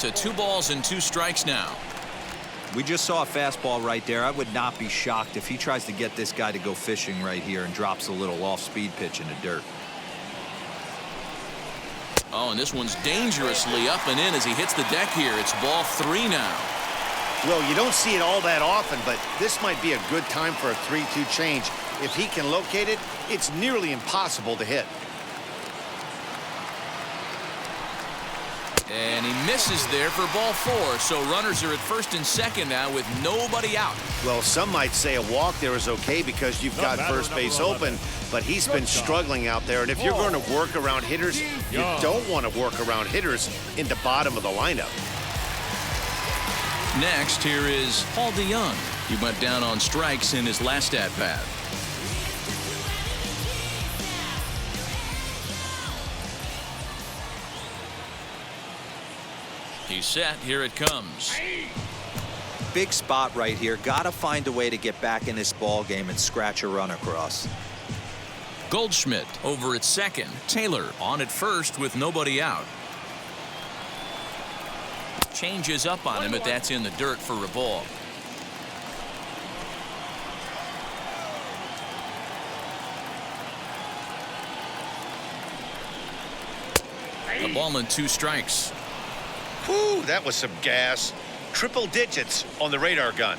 To 2 balls and 2 strikes now. We just saw a fastball right there. I would not be shocked if he tries to get this guy to go fishing right here and drops a little off-speed pitch in the dirt. Oh, and this one's dangerously up and in as he hits the deck here. It's ball 3 now. Well, you don't see it all that often, but this might be a good time for a 3-2 change. If he can locate it, it's nearly impossible to hit. And he misses there for ball 4. So runners are at first and second now with nobody out. Well, some might say a walk there is okay because you've got first base open, but he's been struggling out there. And if you're going to work around hitters, you don't want to work around hitters in the bottom of the lineup. Next, here is Paul DeYoung. He went down on strikes in his last at-bat. He's set. Here it comes. Big spot right here. Got to find a way to get back in this ball game and scratch a run across. Goldschmidt over at second. Taylor on at first with nobody out. Changes up on him, but that's in the dirt for a ball. A ball and 2 strikes. Whew, that was some gas. Triple digits on the radar gun.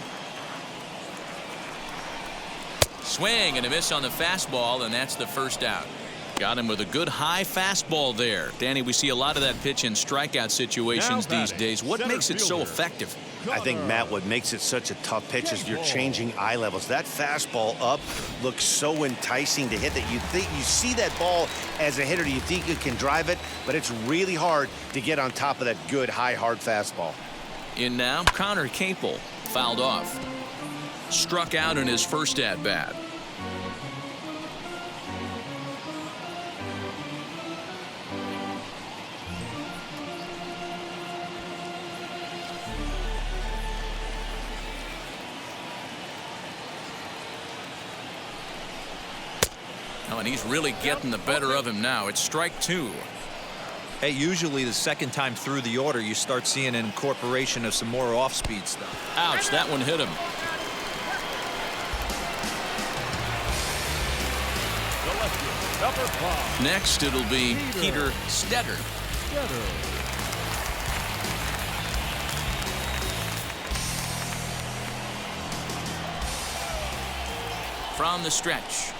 Swing and a miss on the fastball, and that's the first out. Got him with a good high fastball there. Danny, we see a lot of that pitch in strikeout situations these days. What makes it so effective? I think, Matt, what makes it such a tough pitch is you're changing eye levels. That fastball up looks so enticing to hit that you think you see that ball as a hitter, you think you can drive it, but it's really hard to get on top of that good high hard fastball. In now, Connor Capel fouled off. Struck out in his first at bat. Oh, and he's really getting the better of him now. It's strike 2. Hey, usually the second time through the order, you start seeing an incorporation of some more off-speed stuff. Ouch, that one hit him. Next, it'll be Peter Stetter. From the stretch.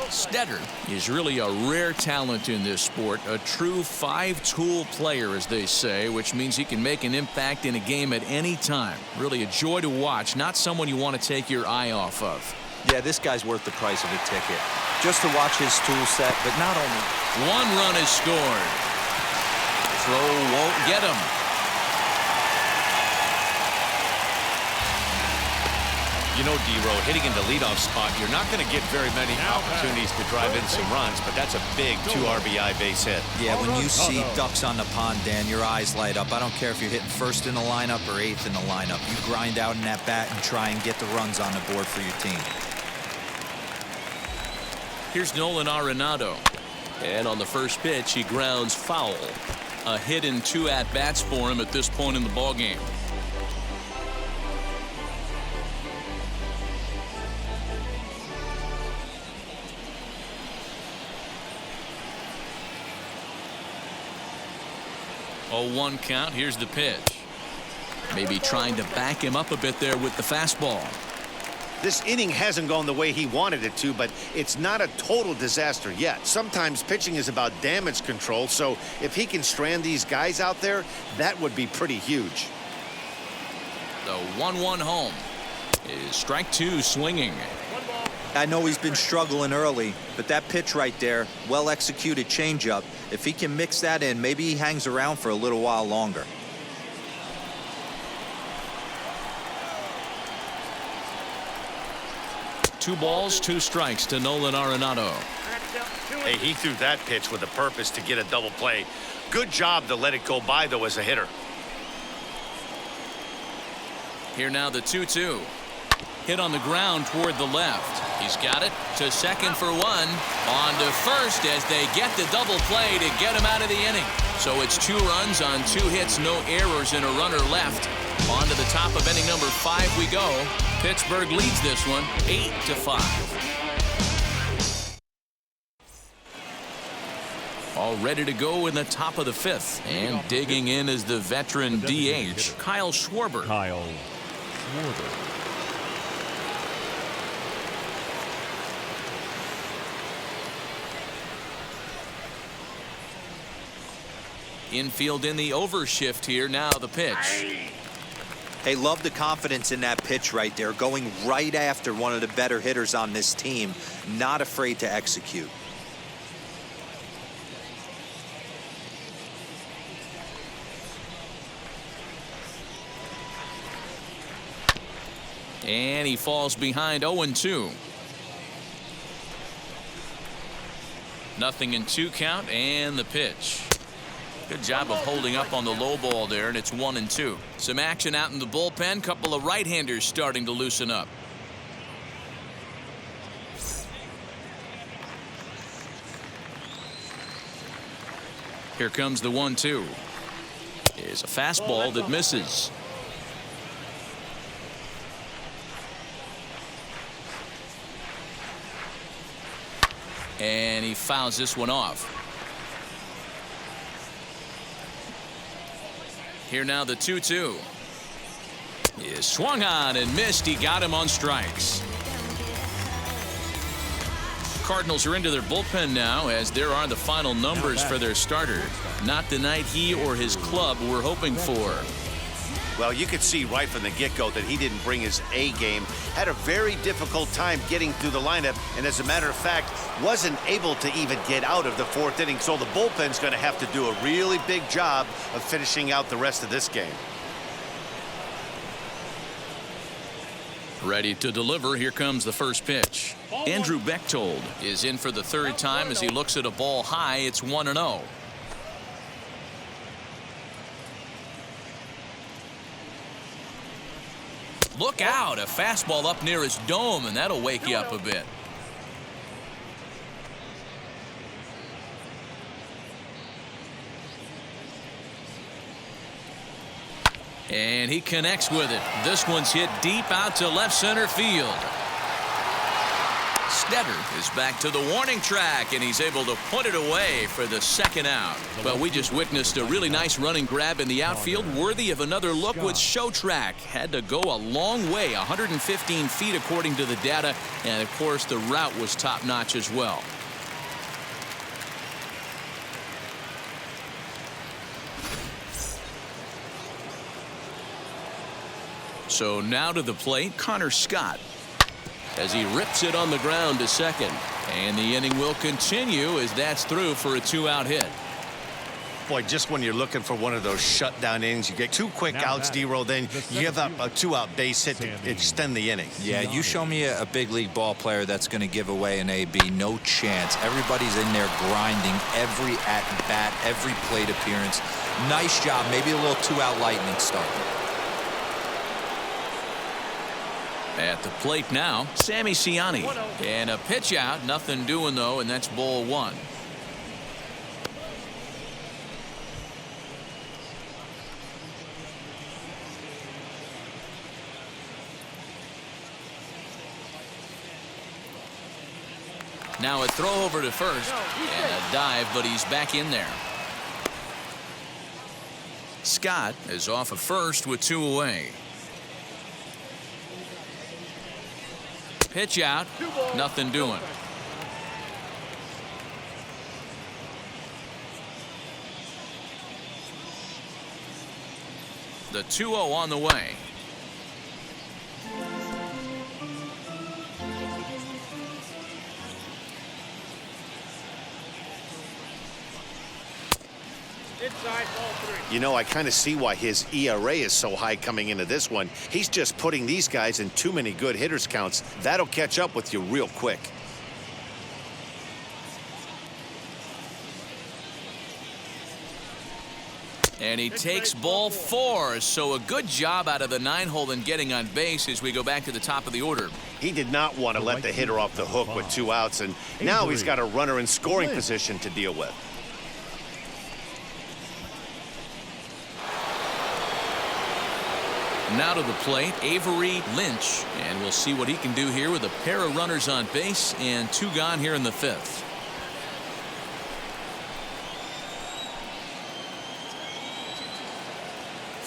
Stetter is really a rare talent in this sport, a true 5-tool player, as they say, which means he can make an impact in a game at any time. Really a joy to watch, not someone you want to take your eye off of. Yeah, this guy's worth the price of a ticket. Just to watch his tool set, but not only. 1 run is scored. Throw won't get him. You know, D-Row, hitting in the leadoff spot, you're not going to get very many opportunities to drive in some runs, but that's a big 2 RBI base hit. Yeah, when you see ducks on the pond, Dan, your eyes light up. I don't care if you're hitting first in the lineup or 8th in the lineup. You grind out in that bat and try and get the runs on the board for your team. Here's Nolan Arenado. And on the first pitch, he grounds foul. A hit in 2 at-bats for him at this point in the ballgame. 0-1 count. Here's the pitch. Maybe trying to back him up a bit there with the fastball. This inning hasn't gone the way he wanted it to, but it's not a total disaster yet. Sometimes pitching is about damage control, so if he can strand these guys out there, that would be pretty huge. The 1-1 home is strike two swinging. I know he's been struggling early, but that pitch right there, well executed changeup. If he can mix that in, maybe he hangs around for a little while longer. Two balls, two strikes to Nolan Arenado. Hey, he threw that pitch with a purpose to get a double play. Good job to let it go by, though, as a hitter. Here now the 2-2. Hit on the ground toward the left. He's got it to second for one. On to first as they get the double play to get him out of the inning. So it's 2 runs on 2 hits, no errors, and a runner left. On to the top of inning number 5 we go. Pittsburgh leads this one 8-5. All ready to go in the top of the 5th. And digging in is the veteran DH, Kyle Schwarber. Kyle Schwarber. Infield in the overshift here. Now the pitch. Hey, love the confidence in that pitch right there, going right after one of the better hitters on this team, not afraid to execute. And he falls behind 0-2. Nothing in 2 count, and the pitch. Good job of holding up on the low ball there, and it's 1-2. Some action out in the bullpen. Couple of right-handers starting to loosen up. Here comes the 1-2. Is a fastball that misses. And he fouls this one off. Here now the 2-2. Is swung on and missed. He got him on strikes. Cardinals are into their bullpen now, as there are the final numbers for their starter. Not the night he or his club were hoping for. Well, you could see right from the get-go that he didn't bring his A game. Had a very difficult time getting through the lineup, and as a matter of fact, wasn't able to even get out of the 4th inning. So the bullpen's going to have to do a really big job of finishing out the rest of this game. Ready to deliver. Here comes the first pitch. Andrew Bechtold is in for the 3rd time as he looks at a ball high. It's 1-0. Look out, a fastball up near his dome, and that'll wake you up a bit. And he connects with it. This one's hit deep out to left center field. Stetter is back to the warning track, and he's able to put it away for the 2nd out. Well, we just witnessed a really nice running grab in the outfield, worthy of another look with Show Track. Had to go a long way, 115 feet according to the data, and of course the route was top-notch as well. So now to the plate, Connor Scott, as he rips it on the ground to second. And the inning will continue as that's through for a 2-out hit. Boy, just when you're looking for one of those shutdown innings, you get 2 quick outs, D-Row, then you give up a 2-out base hit to extend the inning. Yeah, you show me a big league ball player that's going to give away an AB. No chance. Everybody's in there grinding every at-bat, every plate appearance. Nice job. Maybe a little 2-out lightning start. At the plate now, Sammy Ciani. And a pitch out, nothing doing though, and that's ball 1. Now a throw over to first and a dive, but he's back in there. Scott is off of first with 2 away. Pitch out. Nothing doing. The 2-0 on the way. You know, I kind of see why his ERA is so high coming into this one. He's just putting these guys in too many good hitters counts. That'll catch up with you real quick. And he takes ball 4. So a good job out of the 9-hole in getting on base as we go back to the top of the order. He did not want to let the hitter off the hook with 2 outs, and now he's got a runner in scoring position to deal with. Now to the plate, Avery Lynch, and we'll see what he can do here with a pair of runners on base and 2 gone here in the 5th.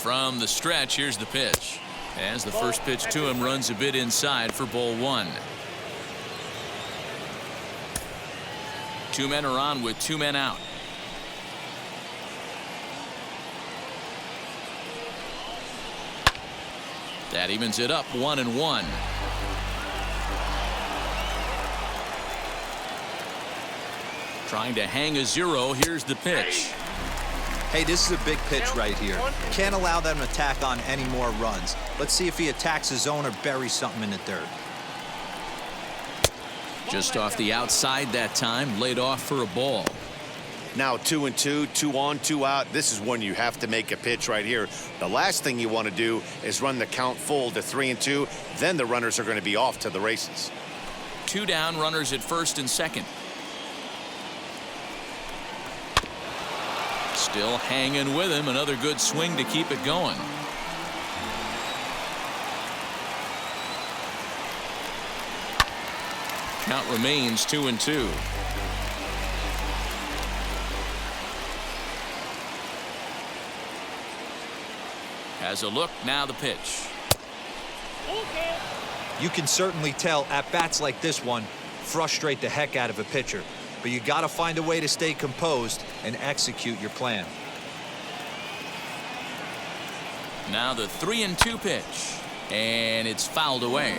From the stretch, here's the pitch. As the first pitch to him runs a bit inside for ball 1. 2 men are on with 2 men out. That evens it up 1-1. Trying to hang a 0. Here's the pitch. Hey, this is a big pitch right here. Can't allow them to attack on any more runs. Let's see if he attacks his zone or buries something in the dirt. Just off the outside that time, laid off for a ball. Now 2-2, 2 on, 2 out. This is when you have to make a pitch right here. The last thing you want to do is run the count full to 3-2. Then the runners are going to be off to the races. 2 down, runners at first and second. Still hanging with him. Another good swing to keep it going. Count remains 2-2. Has a look. Now the pitch. You can certainly tell at bats like this one frustrate the heck out of a pitcher. But you got to find a way to stay composed and execute your plan. Now the 3-2 pitch, and it's fouled away.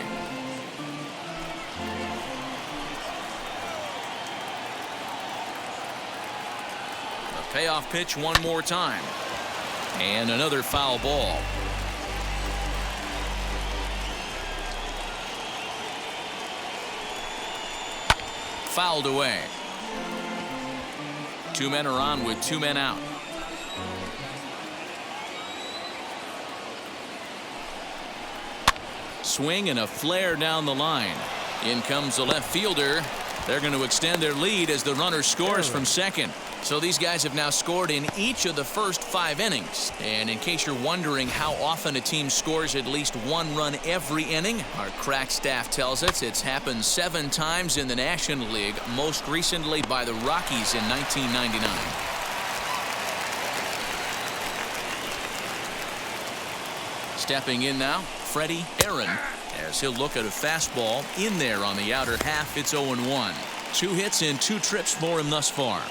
The payoff pitch one more time, and another foul ball. Fouled away. 2 men are on with 2 men out. Swing and a flare down the line. In comes the left fielder. They're going to extend their lead as the runner scores from second. So these guys have now scored in each of the first 5 innings. And in case you're wondering how often a team scores at least 1 run every inning, our crack staff tells us it's happened 7 times in the National League, most recently by the Rockies in 1999. Stepping in now, Freddie Aaron, as he'll look at a fastball in there on the outer half. It's 0-1. 2 hits and 2 trips for him thus far.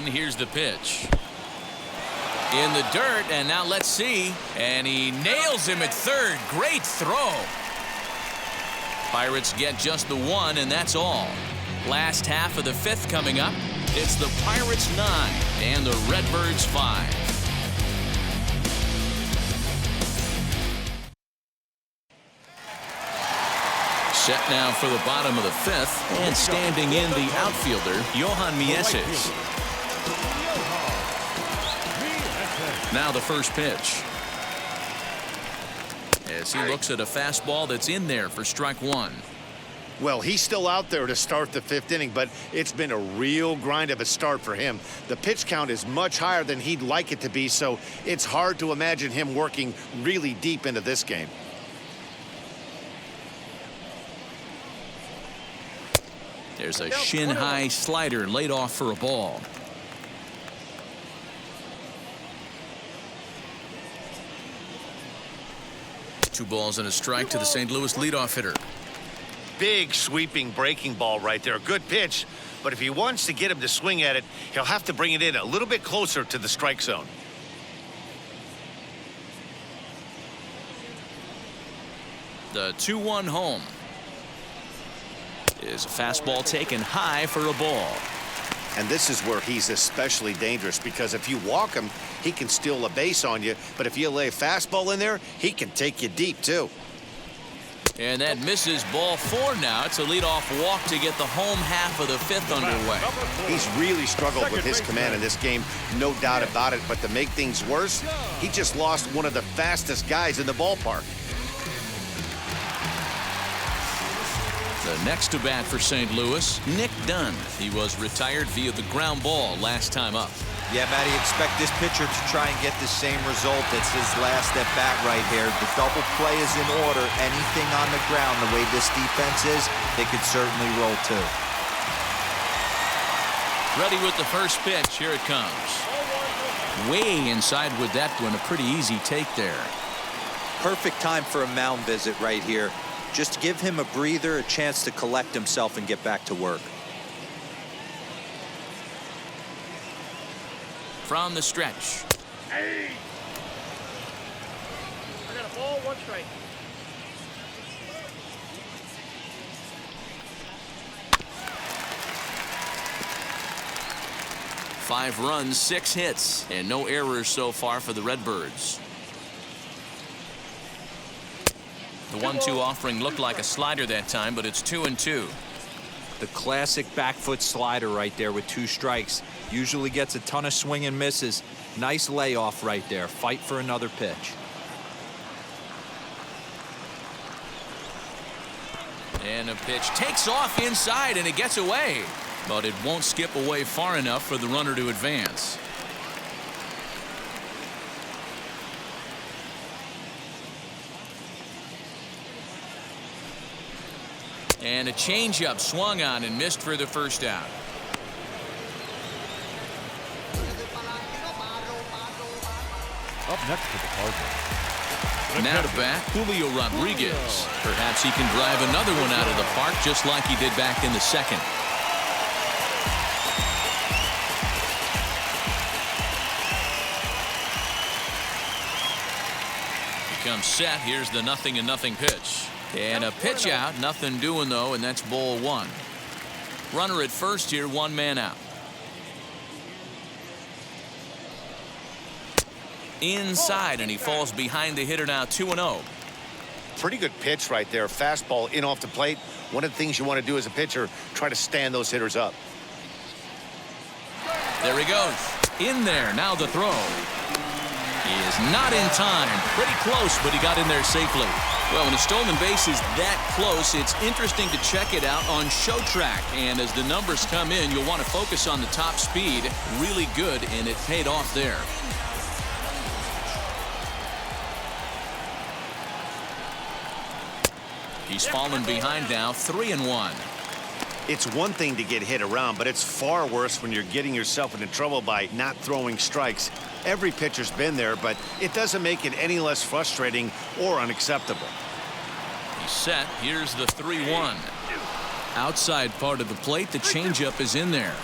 Here's the pitch. In the dirt, and now let's see. And he nails him at third. Great throw. Pirates get just the 1, and that's all. Last half of the 5th coming up. It's the Pirates 9 and the Redbirds 5. Set now for the bottom of the 5th, and standing in the outfielder, Johan Mieses. Now the first pitch. As he looks at a fastball that's in there for strike 1. Well, he's still out there to start the 5th inning, but it's been a real grind of a start for him. The pitch count is much higher than he'd like it to be, so it's hard to imagine him working really deep into this game. There's a shin-high slider laid off for a ball. Two balls and a strike to the St. Louis leadoff hitter. Big sweeping breaking ball right there. Good pitch. But if he wants to get him to swing at it, he'll have to bring it in a little bit closer to the strike zone. The 2-1 home is a fastball taken high for a ball. And this is where he's especially dangerous, because if you walk him, he can steal a base on you. But if you lay a fastball in there, he can take you deep, too. And that misses ball 4 now. It's a leadoff walk to get the home half of the 5th underway. He's really struggled with his command in this game, no doubt about it. But to make things worse, he just lost one of the fastest guys in the ballpark. The next to bat for St. Louis, Nick Dunn. He was retired via the ground ball last time up. Yeah, Matty, expect this pitcher to try and get the same result. It's his last at bat right here. The double play is in order. Anything on the ground, the way this defense is, they could certainly roll too. Ready with the first pitch. Here it comes. Way inside with that one. A pretty easy take there. Perfect time for a mound visit right here. Just give him a breather, a chance to collect himself and get back to work. From the stretch. Hey! I got a ball, 1 strike. Five runs, 6 hits, and no errors so far for the Redbirds. The 1-2 offering looked like a slider that time, but it's 2-2. The classic back foot slider right there with 2 strikes. Usually gets a ton of swing and misses. Nice layoff right there. Fight for another pitch. And a pitch takes off inside, and it gets away. But it won't skip away far enough for the runner to advance. And a changeup swung on and missed for the first out. Up next to the Cardinals. Now to bat, Julio Rodriguez. Perhaps he can drive another one out of the park just like he did back in the second. He comes set. Here's the 0-0 pitch. And a pitch out. Nothing doing, though, and that's ball 1. Runner at first here, 1 man out. Inside, and he falls behind the hitter now, 2-0. Pretty good pitch right there. Fastball in off the plate. One of the things you want to do as a pitcher, try to stand those hitters up. There he goes. In there. Now the throw. He is not in time. Pretty close, but he got in there safely. Well, when a stolen base is that close, it's interesting to check it out on Show Track. And as the numbers come in, you'll want to focus on the top speed. Really good, and it paid off there. He's fallen behind now, 3-1. It's one thing to get hit around, but it's far worse when you're getting yourself into trouble by not throwing strikes. Every pitcher's been there, but it doesn't make it any less frustrating or unacceptable. He's set. Here's the 3-1. Outside part of the plate, the changeup is in there.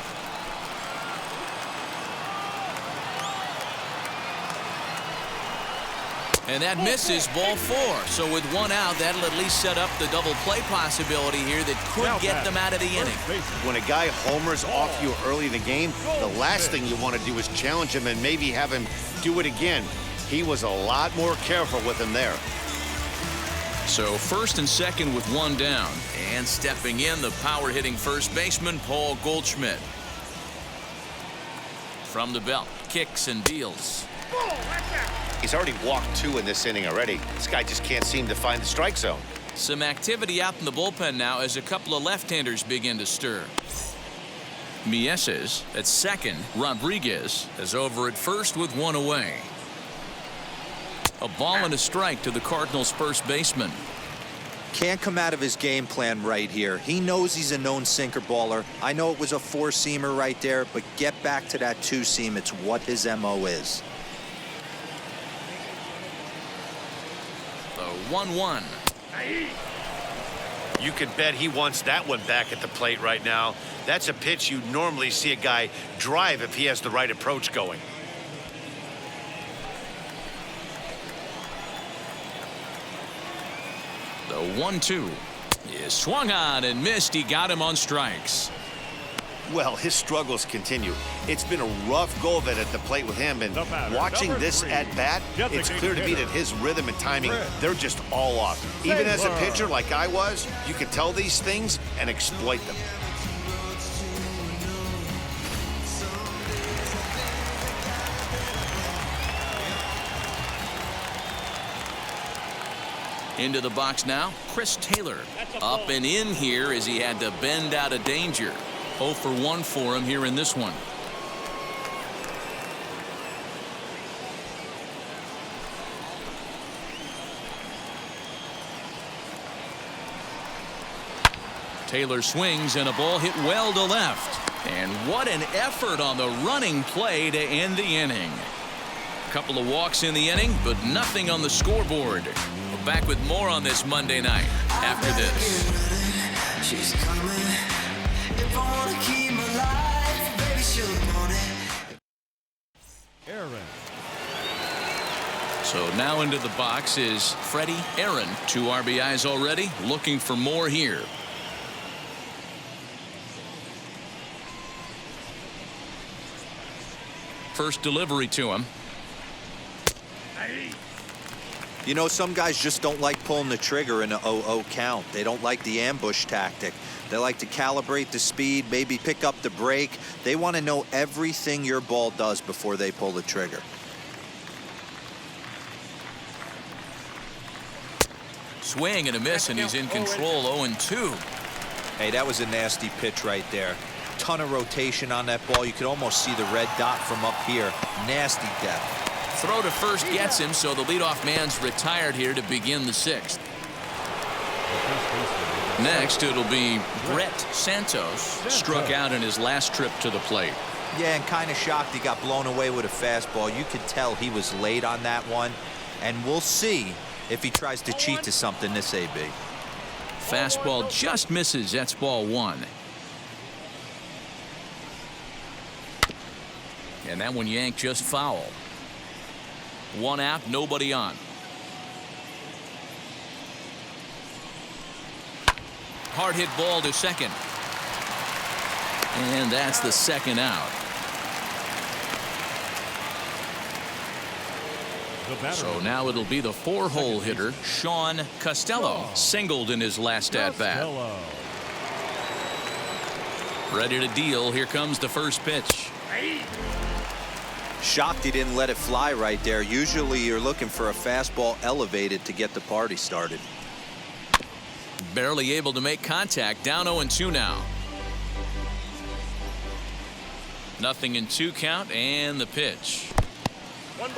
And that misses ball 4. So with 1 out, that'll at least set up the double play possibility here that could get them out of the inning. When a guy homers off you early in the game, the last thing you want to do is challenge him and maybe have him do it again. He was a lot more careful with him there. So first and second with 1 down. And stepping in, the power-hitting first baseman, Paul Goldschmidt. From the belt, kicks and deals. He's already walked 2 in this inning already. This guy just can't seem to find the strike zone. Some activity out in the bullpen now as a couple of left-handers begin to stir. Mieses at second. Rodriguez is over at first with 1 away. A ball and a strike to the Cardinals' first baseman. Can't come out of his game plan right here. He knows he's a known sinker baller. I know it was a four-seamer right there, but get back to that two-seam. It's what his MO is. The 1-1. You can bet he wants that one back at the plate right now. That's a pitch you normally see a guy drive if he has the right approach going. The 1-2 is swung on and missed. He got him on strikes. Well, his struggles continue. It's been a rough go of it at the plate with him, and watching this at bat, it's clear to me that his rhythm and timing, they're just all off. Even as a pitcher like I was, you can tell these things and exploit them. Into the box now, Chris Taylor. Up and in here as he had to bend out of danger. 0 for 1 for him here in this one. Taylor swings and a ball hit well to left. And what an effort on the running play to end the inning. A couple of walks in the inning, but nothing on the scoreboard. We're back with more on this Monday night after this. She's coming. If I wanna keep my life, baby, she'll want it. Aaron. So now into the box is Freddie Aaron. 2 RBIs already, looking for more here. First delivery to him. You know, some guys just don't like pulling the trigger in an 0-0 count. They don't like the ambush tactic. They like to calibrate the speed, maybe pick up the brake. They want to know everything your ball does before they pull the trigger. Swing and a miss, and he's in control. 0-2. Hey, that was a nasty pitch right there. Ton of rotation on that ball. You could almost see the red dot from up here. Nasty depth. Throw to first gets him, so the leadoff man's retired here to begin the 6th. Next, it'll be Brett Santos. Struck out in his last trip to the plate. Yeah, and kind of shocked he got blown away with a fastball. You could tell he was late on that one. And we'll see if he tries to cheat to something this AB. Fastball just misses. That's ball 1. And that one yanked just foul. 1 out, nobody on. Hard hit ball to second. And that's the 2nd out. So now it'll be the 4-hole hitter, Sean Costello. Singled in his last at-bat. Ready to deal. Here comes the first pitch. Shocked he didn't let it fly right there. Usually you're looking for a fastball elevated to get the party started. Barely able to make contact. Down 0-2 now. Nothing in 2 count, and the pitch.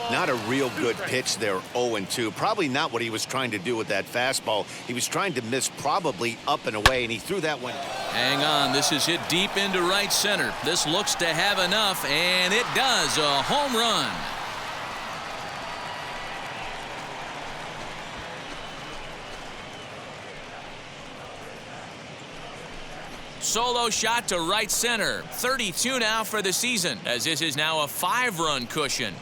Not a real good pitch there, 0-2. Probably not what he was trying to do with that fastball. He was trying to miss probably up and away, and he threw that one. Hang on, this is hit deep into right center. This looks to have enough, and it does. A home run. Solo shot to right center. 32 now for the season, as this is now a 5-run cushion.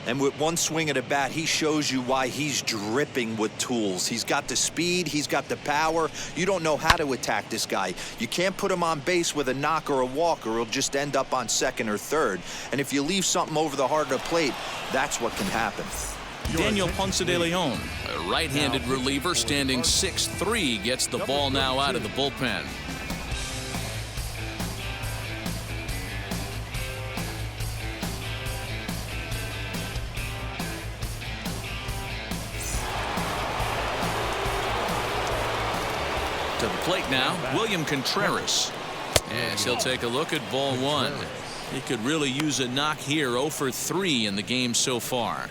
And with one swing of the bat, he shows you why he's dripping with tools. He's got the speed, he's got the power. You don't know how to attack this guy. You can't put him on base with a knock or a walk, or he'll just end up on second or third. And if you leave something over the heart of the plate, that's what can happen. Daniel Ponce de Leon, a right-handed reliever standing 6'3", gets the ball now out of the bullpen. To the plate now, William Contreras. Yes, he'll take a look at ball 1. He could really use a knock here. 0 for 3 in the game so far.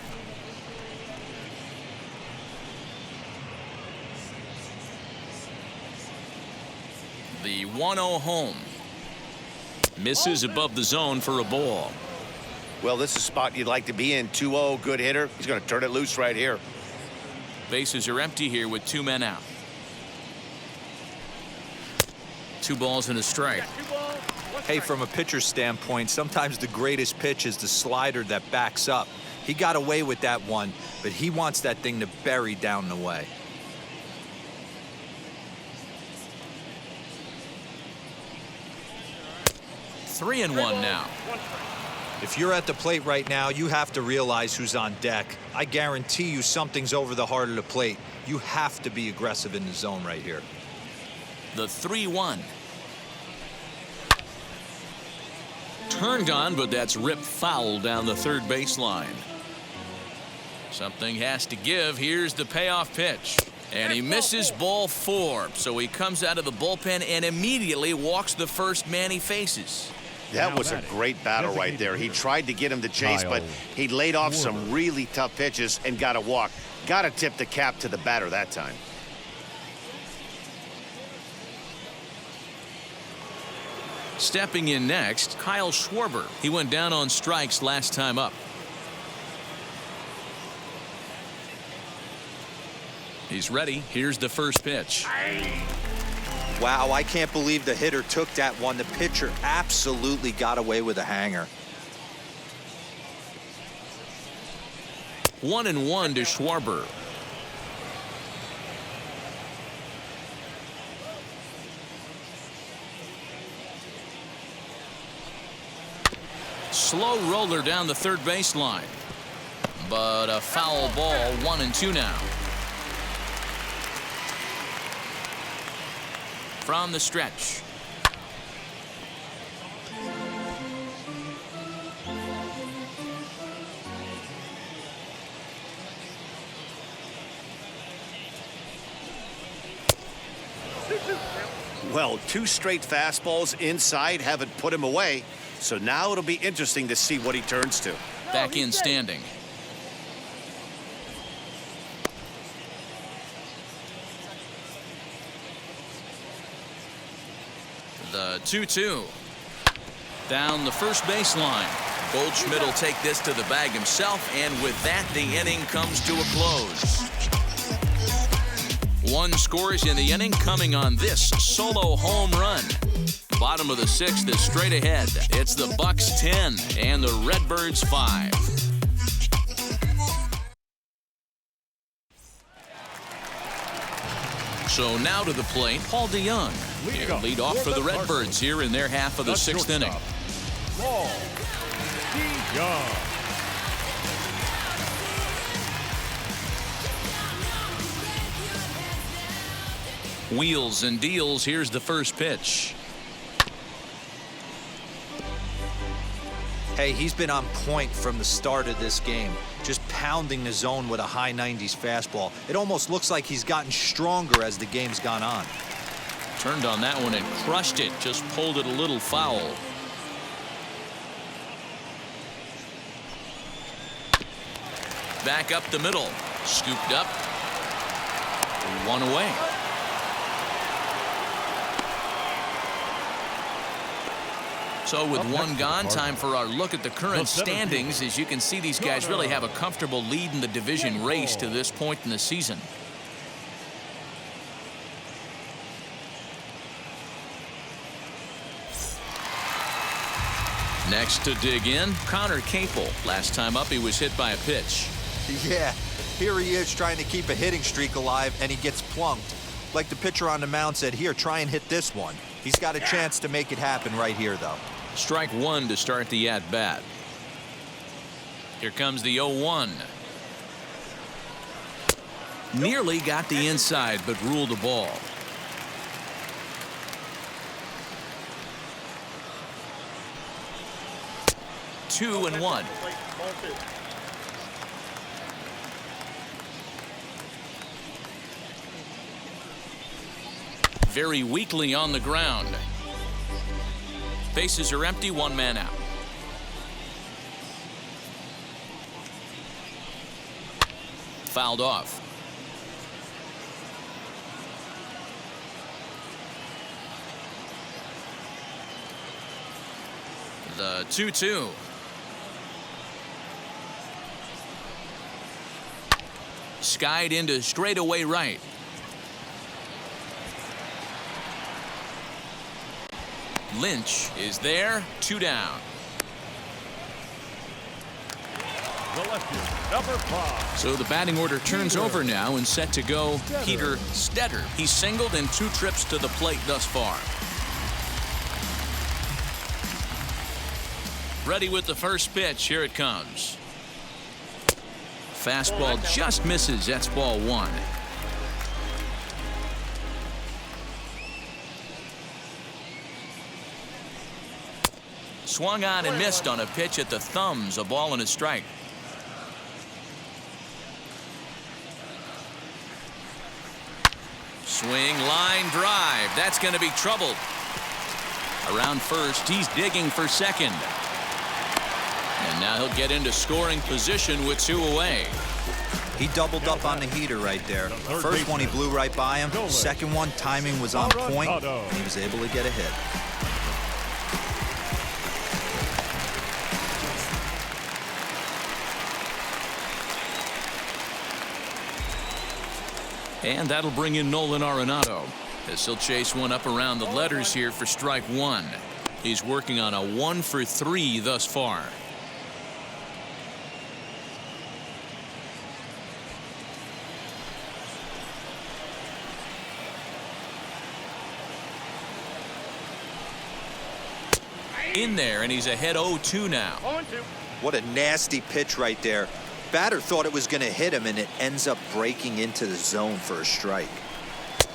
The 1-0 home. Misses above the zone for a ball. Well, this is a spot you'd like to be in. 2-0, good hitter. He's going to turn it loose right here. Bases are empty here with 2 men out. 2 balls and a strike. Hey, from a pitcher's standpoint, sometimes the greatest pitch is the slider that backs up. He got away with that one, but he wants that thing to bury down the way. Three and one now. If you're at the plate right now, you have to realize who's on deck. I guarantee you something's over the heart of the plate. You have to be aggressive in the zone right here. The 3-1. Turned on, but that's ripped foul down the third baseline. Something has to give. Here's the payoff pitch. And he misses ball 4. So he comes out of the bullpen and immediately walks the first man he faces. That was a great battle right there. He tried to get him to chase, but he laid off some really tough pitches and got a walk. Got to tip the cap to the batter that time. Stepping in next, Kyle Schwarber. He went down on strikes last time up. He's ready. Here's the first pitch. Wow, I can't believe the hitter took that one. The pitcher absolutely got away with a hanger. 1-1 to Schwarber. Slow roller down the third baseline. But a foul ball. 1-2 now. From the stretch. Well, 2 straight fastballs inside haven't put him away. So now it'll be interesting to see what he turns to. Back in standing. The 2-2. Down the first baseline. Goldschmidt will take this to the bag himself, and with that, the inning comes to a close. 1 scores in the inning, coming on this solo home run. Bottom of the 6th is straight ahead. It's the Bucks 10 and the Redbirds 5. So now to the plate, Paul DeYoung. He'll lead off for the Redbirds here in their half of the 6th inning. Paul DeYoung. Wheels and deals. Here's the first pitch. Hey, he's been on point from the start of this game, just pounding the zone with a high 90s fastball. It almost looks like he's gotten stronger as the game's gone on. Turned on that one and crushed it. Just pulled it a little foul. Back up the middle. Scooped up. 1 away. So with 1 gone, time for our look at the current standings. As you can see, these guys really have a comfortable lead in the division race to this point in the season. Next to dig in, Connor Capel. Last time up, he was hit by a pitch. Yeah, here he is trying to keep a hitting streak alive, and he gets plunked. Like the pitcher on the mound said, here, try and hit this one. He's got a chance to make it happen right here, though. Strike 1 to start the at-bat. Here comes the 0-1. Nearly got the inside, but ruled the ball. Two and 1. Very weakly on the ground. Bases are empty, 1 man out. fouled off. The 2-2. Skied into straightaway right. Lynch is there. 2 down. The lefty, number 5. So the batting order turns over now and set to go Peter Stetter. He's singled in 2 trips to the plate thus far. Ready with the first pitch. Here it comes. Fastball just misses. That's ball 1. Swung on and missed on a pitch at the thumbs. A ball and a strike. Swing, line drive. That's going to be trouble. Around first, he's digging for second. And now he'll get into scoring position with 2 away. He doubled up on the heater right there. The first one he blew right by him. Second one, timing was on point, and he was able to get a hit. And that'll bring in Nolan Arenado as he'll chase one up around the letters here for strike 1. He's working on a 1 for 3 thus far. In there, and he's ahead 0-2 now. What a nasty pitch right there. Batter thought it was going to hit him, and it ends up breaking into the zone for a strike.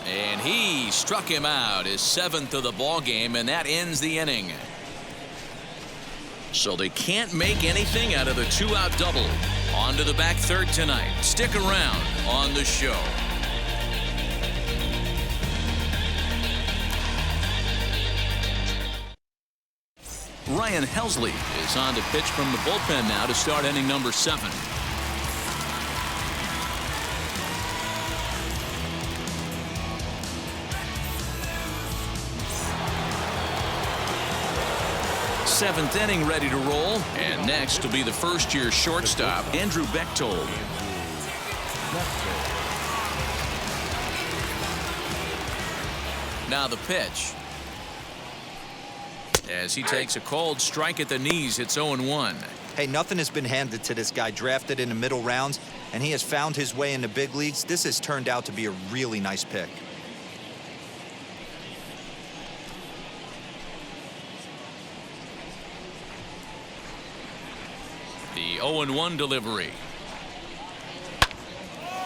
And he struck him out, his 7th of the ball game, and that ends the inning. So they can't make anything out of the 2-out double. On to the back third tonight. Stick around on the show. Ryan Helsley is on to pitch from the bullpen now to start inning number 7. Seventh inning ready to roll, and next will be the first-year shortstop Andrew Bechtold. Now the pitch. As he takes a cold strike at the knees, it's 0-1. Hey, nothing has been handed to this guy. Drafted in the middle rounds, and he has found his way in the big leagues. This has turned out to be a really nice pick. The 0-1 delivery.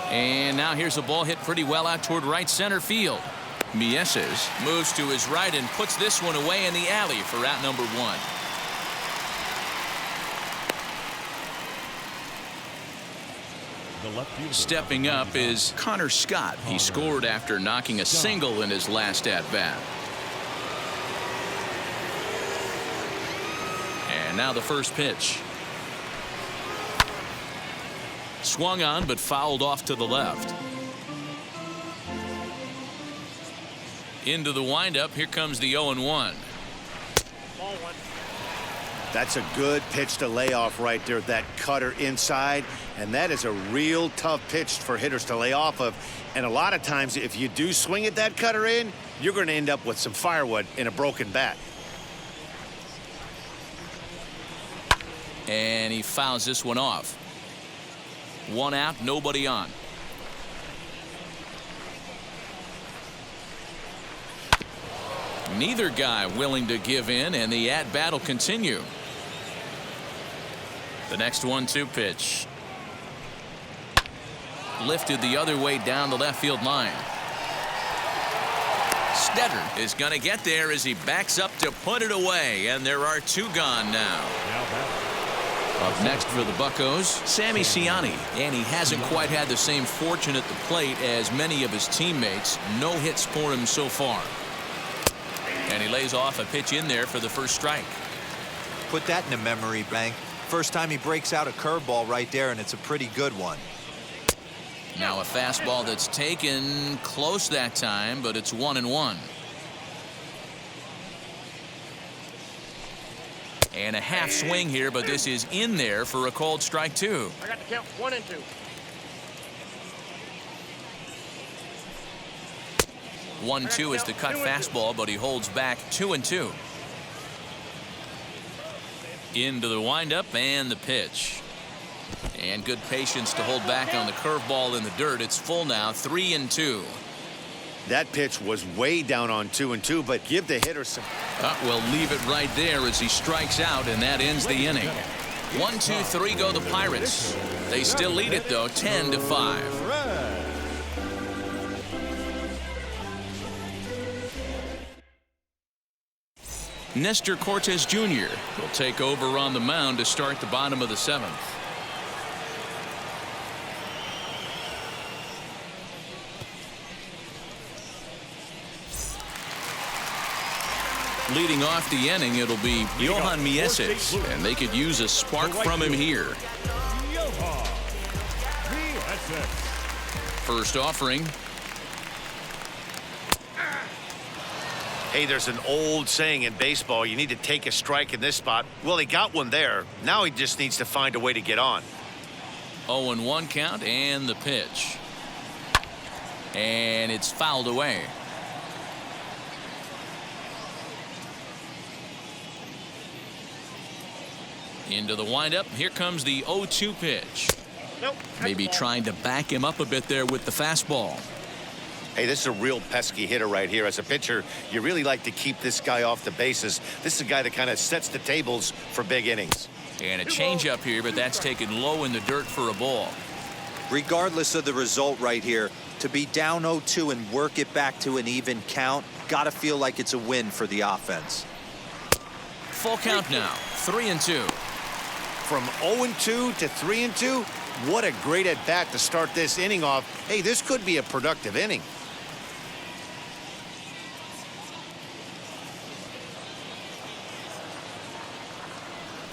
And now here's a ball hit pretty well out toward right center field. Mieses moves to his right and puts this one away in the alley for out number 1. Stepping up is Connor Scott. He scored after knocking a single in his last at-bat. And now the first pitch. Swung on but fouled off to the left. Into the windup. Here comes the 0-1. That's a good pitch to lay off right there. That cutter inside, and that is a real tough pitch for hitters to lay off of. And a lot of times, if you do swing at that cutter in, you're going to end up with some firewood in a broken bat. And he fouls this one off. 1 out, nobody on. Neither guy willing to give in, and the at-bat will continue. The next 1-2 pitch. Lifted the other way down the left field line. Stetter is going to get there as he backs up to put it away, and there are 2 gone now. Up next for the Buccos, Sammy Siani, and he hasn't quite had the same fortune at the plate as many of his teammates. No hits for him so far. And he lays off a pitch in there for the first strike. Put that in a memory bank. First time he breaks out a curveball right there, and it's a pretty good one. Now a fastball that's taken close that time, but it's 1-1. And a half swing here, but this is in there for a called strike 2. I got to count 1 and 2. 1-2 is the cut fastball, but he holds back 2-2. Into the windup and the pitch. And good patience to hold back on the curveball in the dirt. It's full now, 3-2. That pitch was way down on 2-2, but give the hitter some. We'll leave it right there as he strikes out, and that ends the inning. 1, 2, 3 go the Pirates. They still lead it, though, 10-5. Nestor Cortes Jr. will take over on the mound to start the bottom of the 7th. Leading off the inning, it'll be Johan Mieses, and they could use a spark from him here. First offering. Hey, there's an old saying in baseball, you need to take a strike in this spot. Well, he got one there. Now he just needs to find a way to get on. 0-1 count and the pitch. And it's fouled away. Into the windup. Here comes the 0-2 pitch. Maybe trying to back him up a bit there with the fastball. Hey, this is a real pesky hitter right here. As a pitcher, you really like to keep this guy off the bases. This is a guy that kind of sets the tables for big innings. And a changeup here, but that's taken low in the dirt for a ball. Regardless of the result right here, to be down 0-2 and work it back to an even count, got to feel like it's a win for the offense. Full count now, 3-2. From 0-2 to 3-2, what a great at-bat to start this inning off. Hey, this could be a productive inning.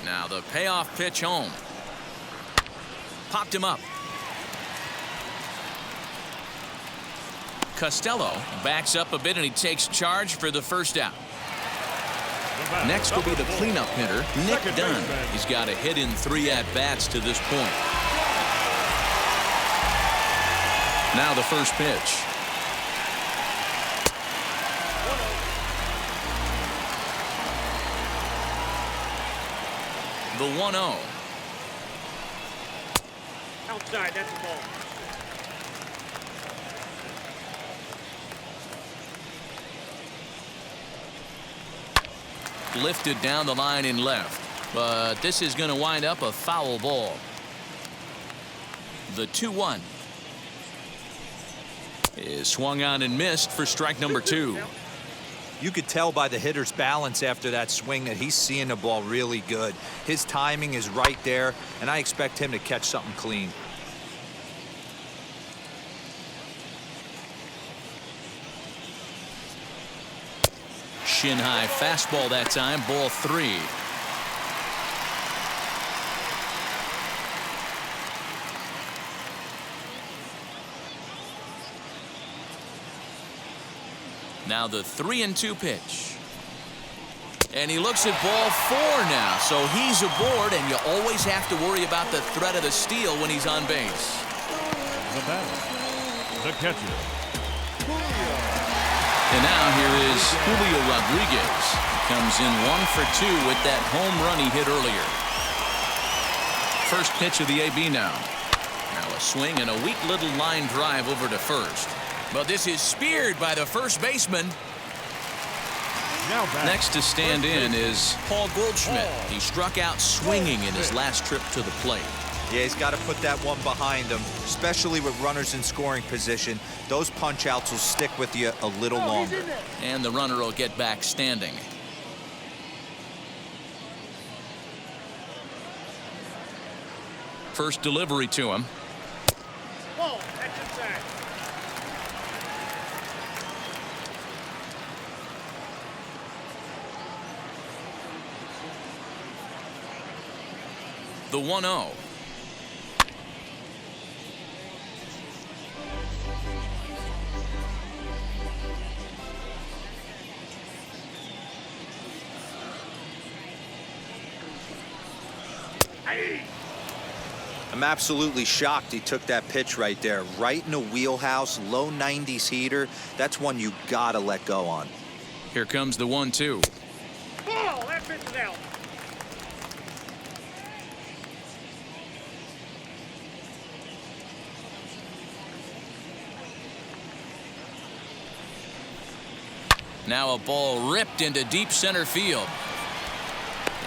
Now the payoff pitch home. Popped him up. Costello backs up a bit and he takes charge for the first out. Next will be the cleanup hitter, Nick Dunn. He's got a hit in 3 at-bats to this point. Now the first pitch. The 1-0. Outside, that's the ball. Lifted down the line in left, but this is going to wind up a foul ball. The 2-1 is swung on and missed for strike number 2. You could tell by the hitter's balance after that swing that he's seeing the ball really good. His timing is right there, and I expect him to catch something clean. Shin high fastball that time, ball 3. Now the 3-2 pitch. And he looks at ball 4 now, so he's aboard, and you always have to worry about the threat of the steal when he's on base. The batter, the catcher, And now here is Julio Rodriguez. Comes in 1 for 2 with that home run he hit earlier. First pitch of the AB now. Now a swing and a weak little line drive over to first. But this is speared by the first baseman. Next to stand in is Paul Goldschmidt. He struck out swinging in his last trip to the plate. Yeah, he's got to put that one behind him, especially with runners in scoring position. Those punch-outs will stick with you a little longer. And the runner will get back standing. First delivery to him. ball, that's inside. The 1-0. I'm absolutely shocked he took that pitch right there. Right in the wheelhouse, low 90s heater. That's one you gotta let go on. Here comes the 1-2. Ball, that pitch is out. Now a ball ripped into deep center field.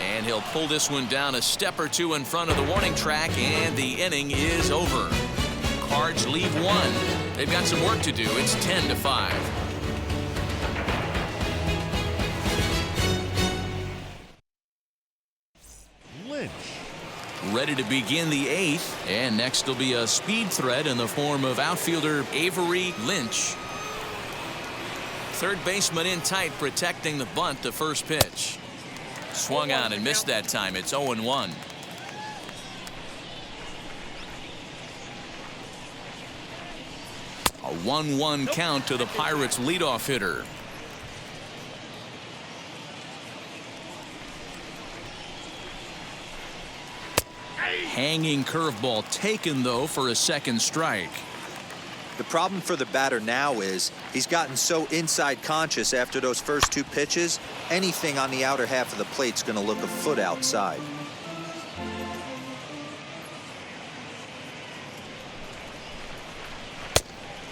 And he'll pull this one down a step or two in front of the warning track, and the inning is over. Cards leave one. They've got some work to do. It's 10-5. Lynch. Ready to begin the 8th, and next will be a speed threat in the form of outfielder Avery Lynch. Third baseman in tight, protecting the bunt. The first pitch swung on and missed that time. It's 0-1. A 1-1 count to the Pirates leadoff hitter. Hanging curveball taken though for a second strike. The problem for the batter now is he's gotten so inside conscious after those first two pitches, anything on the outer half of the plate's going to look a foot outside.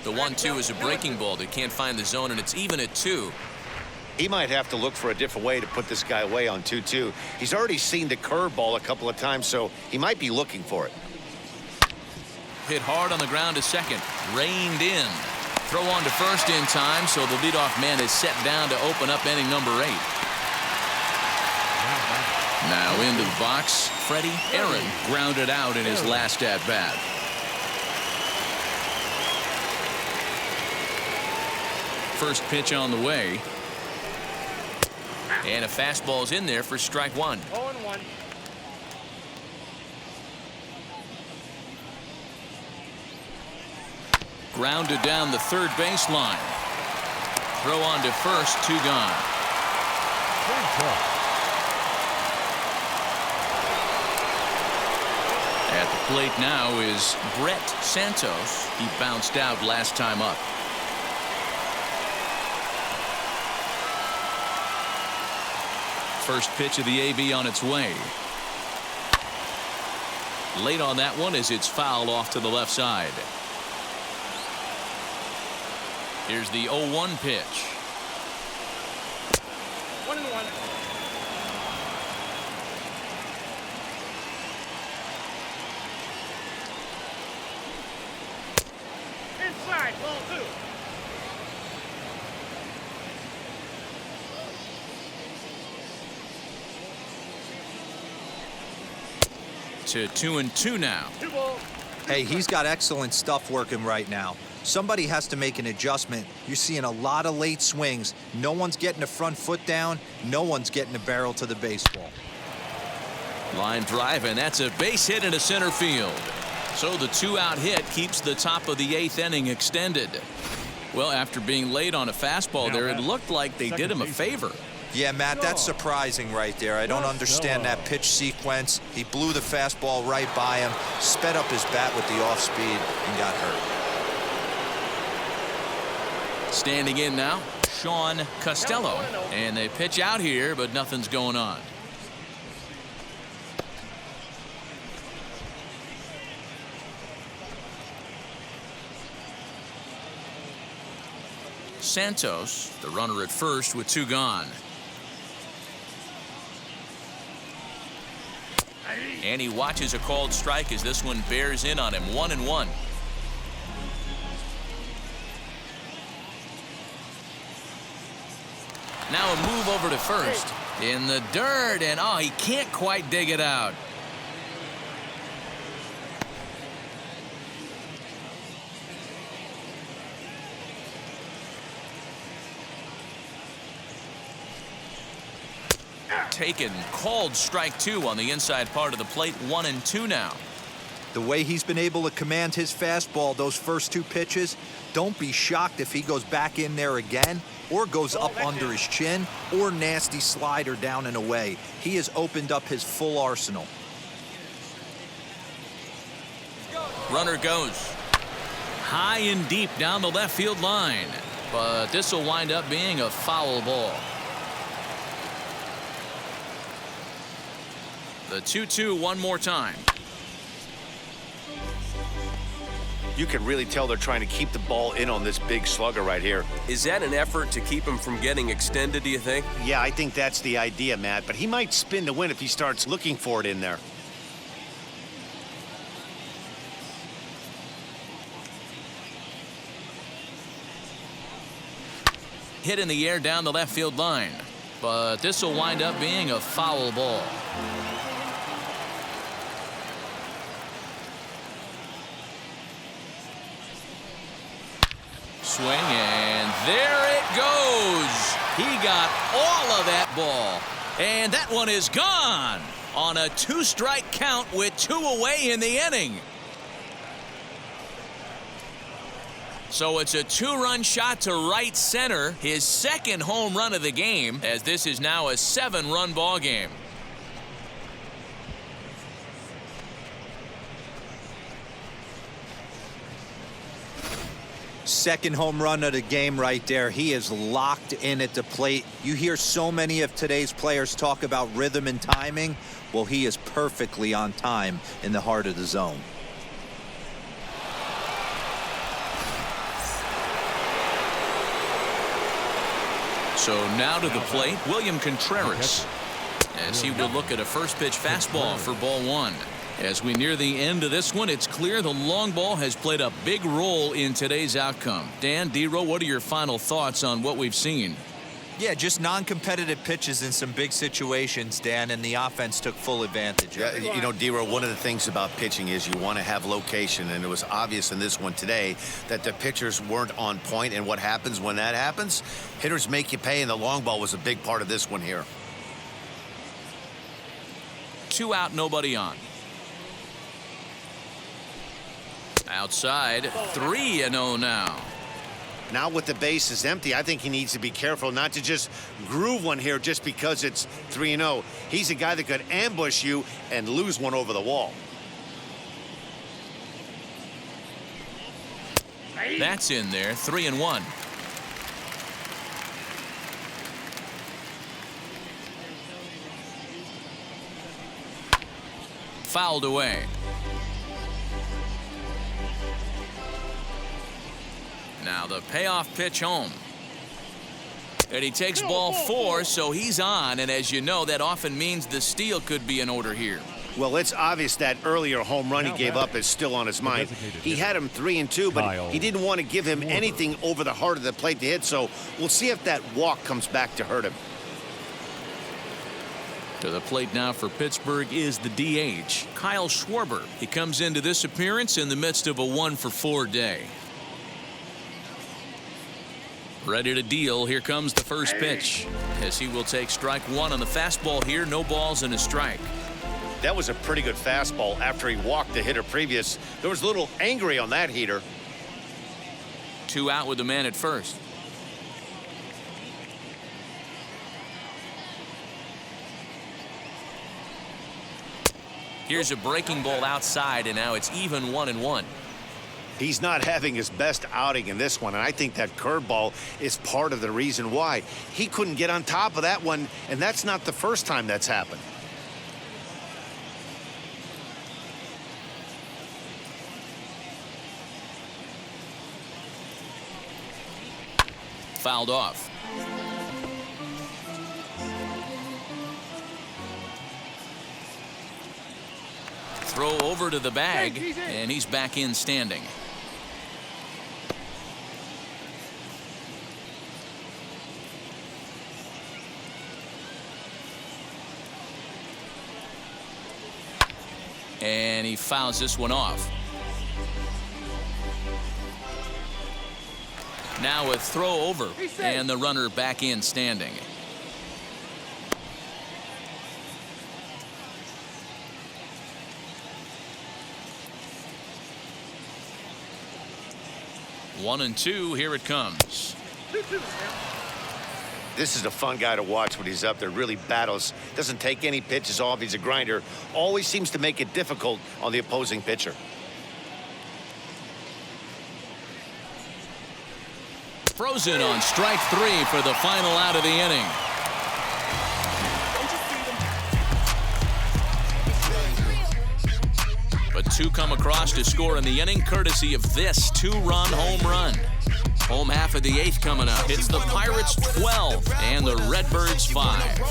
The 1-2 is a breaking ball that can't find the zone, and it's even at 2. He might have to look for a different way to put this guy away on 2-2. He's already seen the curveball a couple of times, so he might be looking for it. Hit hard on the ground to second. Reined in. Throw on to first in time, so the leadoff man is set down to open up inning number 8. Now into the box, Freddie Aaron grounded out in his last at-bat. First pitch on the way. And a fastball's in there for strike 1. 0-1. Grounded down the third baseline. Throw on to first, 2 gone. At the plate now is Brett Santos. He bounced out last time up. First pitch of the AB on its way. Late on that one as it's fouled off to the left side. Here's the 0-1 pitch. 1-1. Inside, ball 2. To 2-2 now. 2 balls. Hey, he's got excellent stuff working right now. Somebody has to make an adjustment. You're seeing a lot of late swings. No one's getting the front foot down. No one's getting the barrel to the baseball. Line drive, and that's a base hit into center field. So the 2-out hit keeps the top of the 8th inning extended. Well, after being late on a fastball there, it looked like they did him a favor. Yeah, Matt, that's surprising right there. I don't understand that pitch sequence. He blew the fastball right by him, sped up his bat with the off speed, and got hurt. Standing in now, Sean Costello. And they pitch out here, but nothing's going on. Santos, the runner at first with 2 gone. And he watches a called strike as this one bears in on him. 1-1. Now a move over to first. In the dirt, and oh, he can't quite dig it out. Taken, called strike 2 on the inside part of the plate. 1-2 now. The way he's been able to command his fastball those first 2 pitches, don't be shocked if he goes back in there again or goes up under his chin or nasty slider down and away. He has opened up his full arsenal. Runner goes high and deep down the left field line, but this will wind up being a foul ball. The 2-2 one more time. You can really tell they're trying to keep the ball in on this big slugger right here. Is that an effort to keep him from getting extended, do you think? Yeah, I think that's the idea, Matt, but he might spin to win if he starts looking for it in there. Hit in the air down the left field line, but this will wind up being a foul ball. Swing, and there it goes. He got all of that ball, and that one is gone on a 2-strike count with 2 away in the inning. So it's a 2-run shot to right center, his second home run of the game, as this is now a 7-run ball game. Second home run of the game right there. He is locked in at the plate. You hear so many of today's players talk about rhythm and timing. Well, he is perfectly on time in the heart of the zone. So now to the plate, William Contreras, as he will look at a first pitch fastball for ball 1. As we near the end of this one, it's clear the long ball has played a big role in today's outcome. Dan, D-Row, what are your final thoughts on what we've seen? Yeah, just non-competitive pitches in some big situations, Dan, and the offense took full advantage of it. You know, D-Row, one of the things about pitching is you want to have location, and it was obvious in this one today that the pitchers weren't on point, and what happens when that happens? Hitters make you pay, and the long ball was a big part of this one here. 2 out, nobody on. Outside, 3-0 now. Now with the bases empty, I think he needs to be careful not to just groove one here just because it's 3-0. He's a guy that could ambush you and lose one over the wall. That's in there, 3-1. Fouled away. Now the payoff pitch home. And he takes ball 4, so he's on. And as you know, that often means the steal could be in order here. Well, it's obvious that earlier home run he gave up is still on his mind. He had him 3-2, but he didn't want to give him anything over the heart of the plate to hit. So we'll see if that walk comes back to hurt him. To the plate now for Pittsburgh is the DH, Kyle Schwarber. He comes into this appearance in the midst of a 1-for-4 day. Ready to deal. Here comes the first pitch, as he will take strike 1 on the fastball here. No balls and a strike. That was a pretty good fastball after he walked the hitter previous. There was a little angry on that heater. 2 out with the man at first. Here's a breaking ball outside, and now it's even 1-1. He's not having his best outing in this one, and I think that curveball is part of the reason why. He couldn't get on top of that one, and that's not the first time that's happened. Fouled off. Throw over to the bag, and he's back in standing. And he fouls this one off. Now a throw over, and the runner back in standing. One and two, here it comes. This is a fun guy to watch when he's up there. Really battles. Doesn't take any pitches off. He's a grinder. Always seems to make it difficult on the opposing pitcher. Frozen on strike 3 for the final out of the inning. But 2 come across to score in the inning, courtesy of this 2-run home run. Home half of the 8th coming up. It's the Pirates 12 and the Redbirds 5.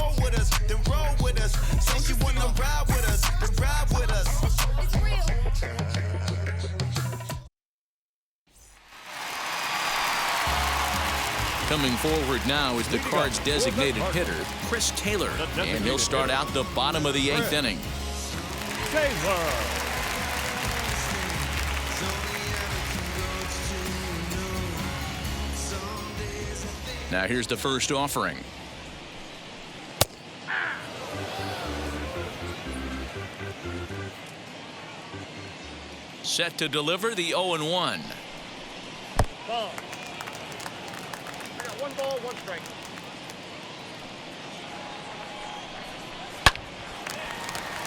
Coming forward now is the Cards' designated hitter, Chris Taylor, and he'll start out the bottom of the 8th inning. Taylor. Now here's the first offering. Set to deliver the 0-1. Ball. I got 1 ball, 1 strike.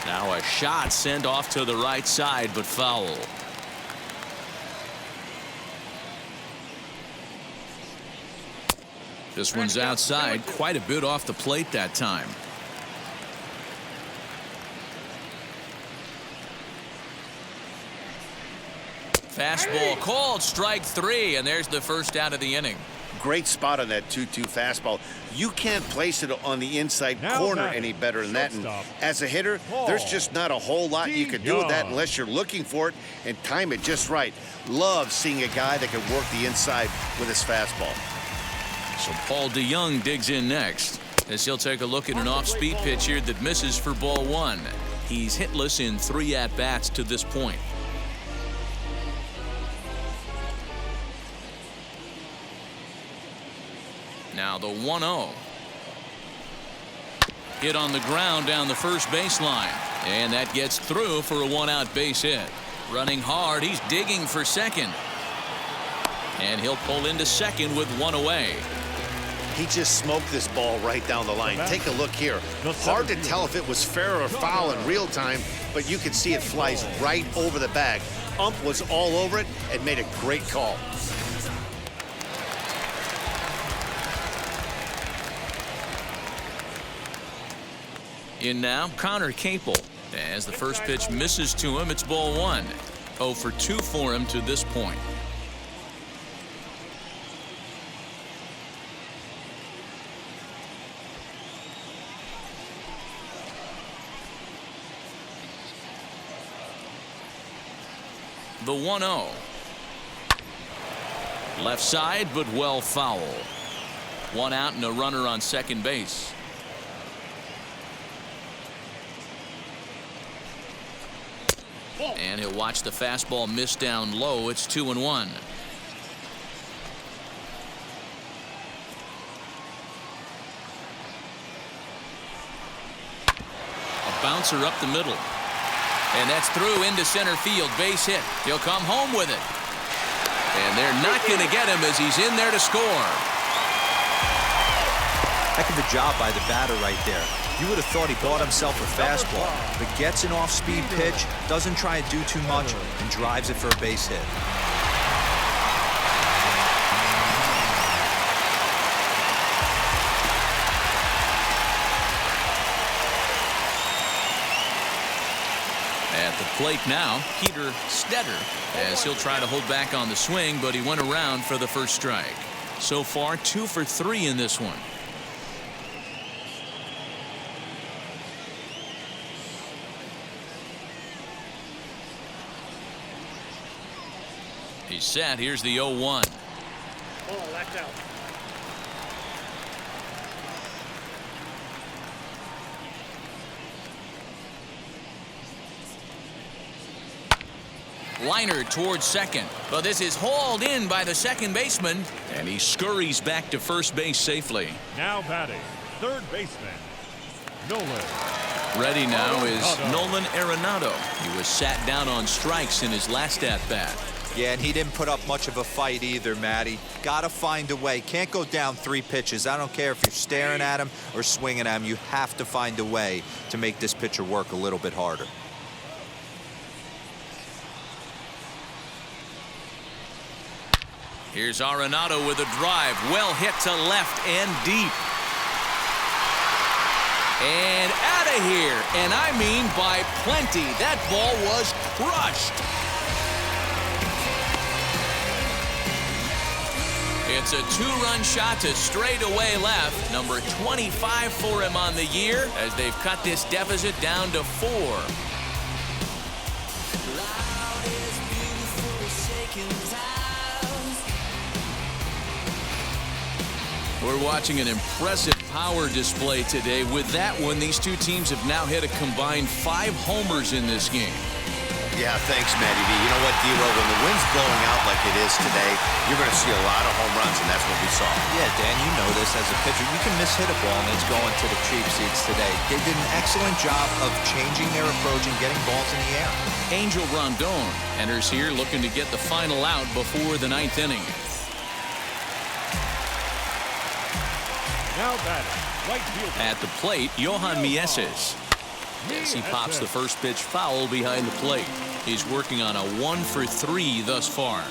Now a shot sent off to the right side, but foul. This one's outside, quite a bit off the plate that time. Fastball called, strike 3, and there's the first out of the inning. Great spot on that 2-2 fastball. You can't place it on the inside corner any better than that. And as a hitter, there's just not a whole lot you can do with that unless you're looking for it and time it just right. Love seeing a guy that can work the inside with his fastball. So Paul DeYoung digs in next, as he'll take a look at an off-speed pitch here that misses for ball 1. He's hitless in 3 at-bats to this point. Now the 1-0. Hit on the ground down the first baseline, and that gets through for a 1-out base hit. Running hard, he's digging for second, and he'll pull into second with 1 away. He just smoked this ball right down the line. Take a look here. Hard to tell if it was fair or foul in real time, but you can see it flies right over the bag. Ump was all over it and made a great call. In now, Connor Capel. As the first pitch misses to him, it's ball 1. 0 for 2 for him to this point. The 1-0. Left side, but well foul. 1 out and a runner on second base. And he'll watch the fastball miss down low. It's 2-1. A bouncer up the middle. And that's through into center field. Base hit. He'll come home with it. And they're not going to get him as he's in there to score. Heck of a job by the batter right there. You would have thought he bought himself a fastball, but gets an off-speed pitch, doesn't try to do too much, and drives it for a base hit. At the plate now, Peter Stetter, as he'll try to hold back on the swing, but he went around for the first strike. So far, 2 for 3 in this one. He's set. Here's the 0-1. Ball, left out. Liner towards second, but this is hauled in by the second baseman, and he scurries back to first base safely. Now batting, third baseman, Nolan. Ready now is Nolan Arenado. He was sat down on strikes in his last at-bat. Yeah, and he didn't put up much of a fight either, Matty. Gotta find a way. Can't go down 3 pitches. I don't care if you're staring at him or swinging at him. You have to find a way to make this pitcher work a little bit harder. Here's Arenado with a drive. Well hit to left and deep. And out of here. And I mean by plenty. That ball was crushed. It's a two-run shot to straightaway left. Number 25 for him on the year as they've cut this deficit down to 4. We're watching an impressive power display today. With that one, these two teams have now hit a combined 5 homers in this game. Yeah, thanks, Matty V. You know what, D-Row, when the wind's blowing out like it is today, you're going to see a lot of home runs, and that's what we saw. Yeah, Dan, you know this as a pitcher. You can mishit a ball, and it's going to the cheap seats today. They did an excellent job of changing their approach and getting balls in the air. Angel Rondon enters here looking to get the final out before the 9th inning. Now batting, right fielder. At the plate, Johan Mieses. As he pops the first pitch foul behind the plate. He's working on a 1-for-3 thus far.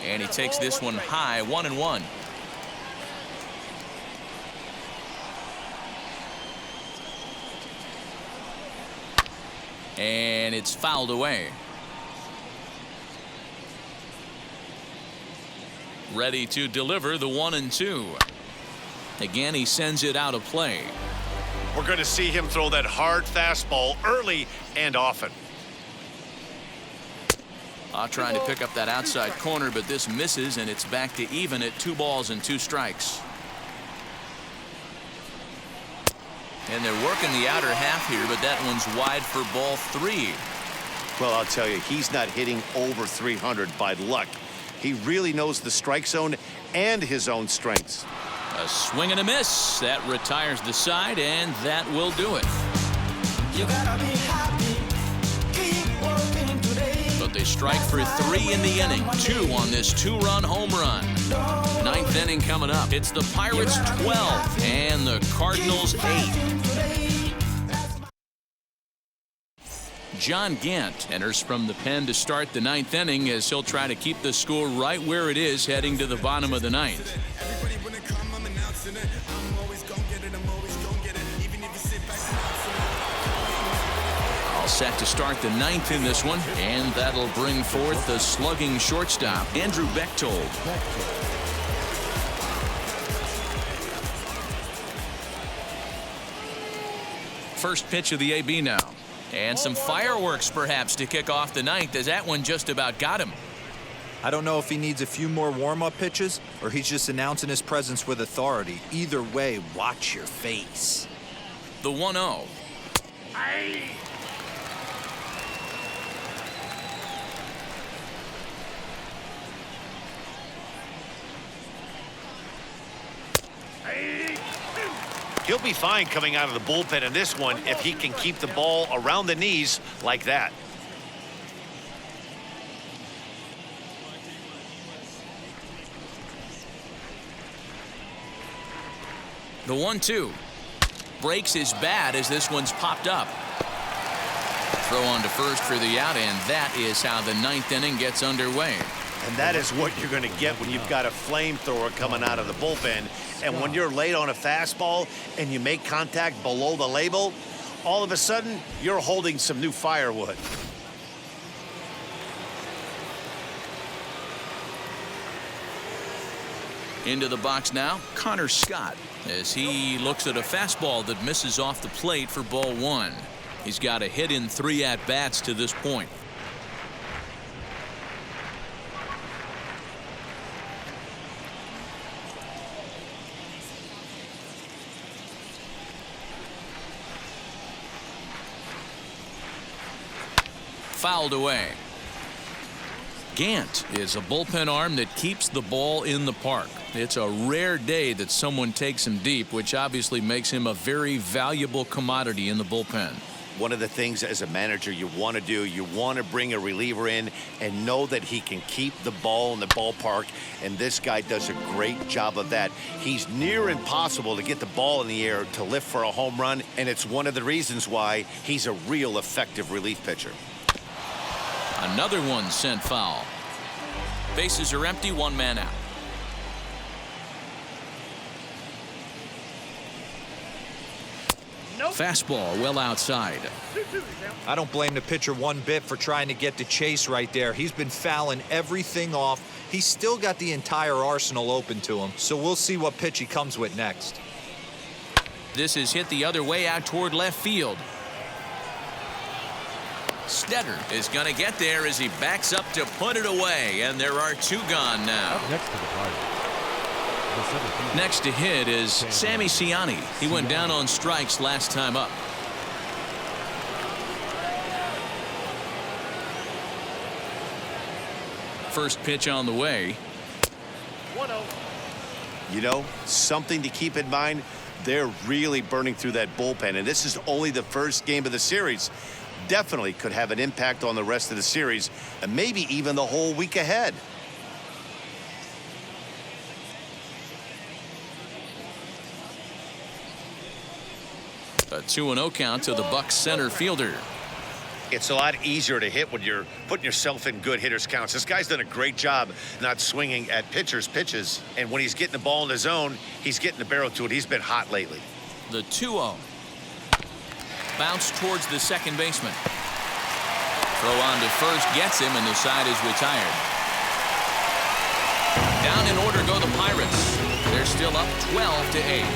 And he takes this one high, 1-1. And it's fouled away. Ready to deliver the 1-2. Again, he sends it out of play. We're going to see him throw that hard fastball early and often. Trying to pick up that outside corner, but this misses, and it's back to even at 2 balls and 2 strikes. And they're working the outer half here, but that one's wide for ball 3. Well, I'll tell you, he's not hitting over 300 by luck. He really knows the strike zone and his own strengths. A swing and a miss. That retires the side, and that will do it. You gotta be happy. Keep working today. But they strike for 3 in the inning. 2 on this 2-run home run. 9th inning coming up. It's the Pirates 12 and the Cardinals 8. John Gant enters from the pen to start the 9th inning as he'll try to keep the score right where it is heading to the bottom of the 9th. All set to start the 9th in this one, and that'll bring forth the slugging shortstop, Andrew Bechtold. First pitch of the AB now. And some fireworks perhaps to kick off the 9th, as that one just about got him. I don't know if he needs a few more warm-up pitches or he's just announcing his presence with authority. Either way, watch your face. The 1-0. He'll be fine coming out of the bullpen in this one if he can keep the ball around the knees like that. The 1-2. Breaks his bat as this one's popped up. Throw on to first for the out, and that is how the 9th inning gets underway. And that is what you're going to get when you've got a flamethrower coming out of the bullpen. And when you're late on a fastball and you make contact below the label, all of a sudden, you're holding some new firewood. Into the box now, Connor Scott, as he looks at a fastball that misses off the plate for ball 1. He's got a hit in 3 at-bats to this point. Fouled away. Gant is a bullpen arm that keeps the ball in the park. It's a rare day that someone takes him deep, which obviously makes him a very valuable commodity in the bullpen. One of the things as a manager you want to do, you want to bring a reliever in and know that he can keep the ball in the ballpark, and this guy does a great job of that. He's near impossible to get the ball in the air to lift for a home run, and it's one of the reasons why he's a real effective relief pitcher. Another one sent foul. Bases are empty, one man out. Fastball well outside. I don't blame the pitcher one bit for trying to get the chase right there. He's been fouling everything off. He's still got the entire arsenal open to him, so we'll see what pitch he comes with next. This is hit the other way out toward left field. Stetter is going to get there as he backs up to put it away, and there are two gone now. Next to the Pirates. Next to hit is Sammy Ciani. He went down on strikes last time up. First pitch on the way. 1-0. You know, something to keep in mind, they're really burning through that bullpen, and this is only the first game of the series. Definitely could have an impact on the rest of the series, and maybe even the whole week ahead. A 2-0 count to the Bucs center fielder. It's a lot easier to hit when you're putting yourself in good hitters counts. This guy's done a great job not swinging at pitchers' pitches, and when he's getting the ball in the zone, he's getting the barrel to it. He's been hot lately. The 2-0. Bounce towards the second baseman. Throw on to first gets him, and the side is retired. Down in order go the Pirates. They're still up 12-8.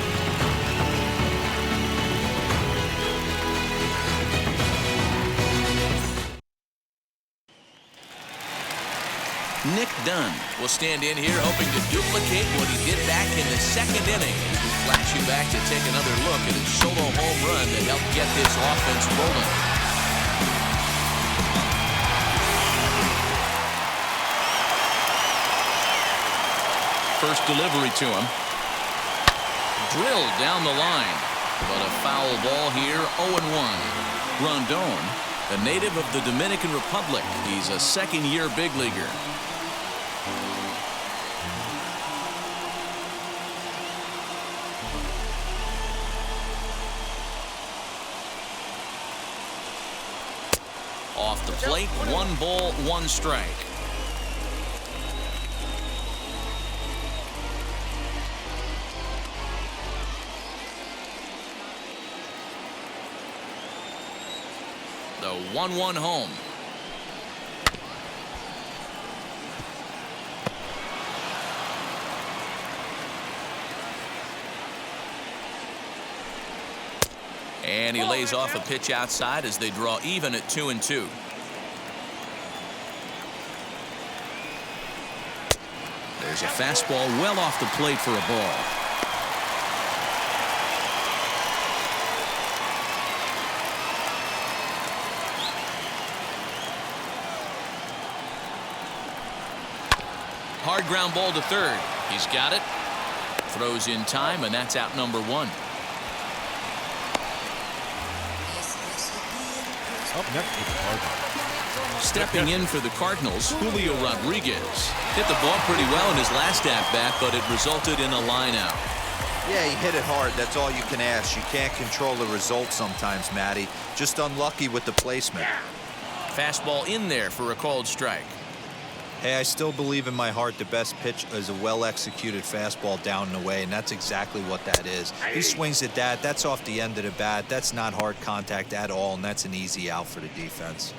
Nick Dunn will stand in here hoping to duplicate what he did back in the second inning. We flash you back to take another look at his solo home run that helped get this offense rolling. First delivery to him. Drilled down the line, but a foul ball here, 0-1. Rondon, a native of the Dominican Republic. He's a second-year big leaguer. Off the plate, 1 ball, 1 strike. The 1-1 home. And he lays off a pitch outside as they draw even at 2-2. There's a fastball well off the plate for a ball. Hard ground ball to third. He's got it. Throws in time, and that's out number 1. Up next to the Cardinals. Stepping in for the Cardinals, Julio Rodriguez hit the ball pretty well in his last at-bat, but it resulted in a line-out. Yeah, he hit it hard. That's all you can ask. You can't control the result sometimes, Matty. Just unlucky with the placement. Fastball in there for a called strike. Hey, I still believe in my heart the best pitch is a well-executed fastball down and away, and that's exactly what that is. He swings at that. That's off the end of the bat. That's not hard contact at all, and that's an easy out for the defense.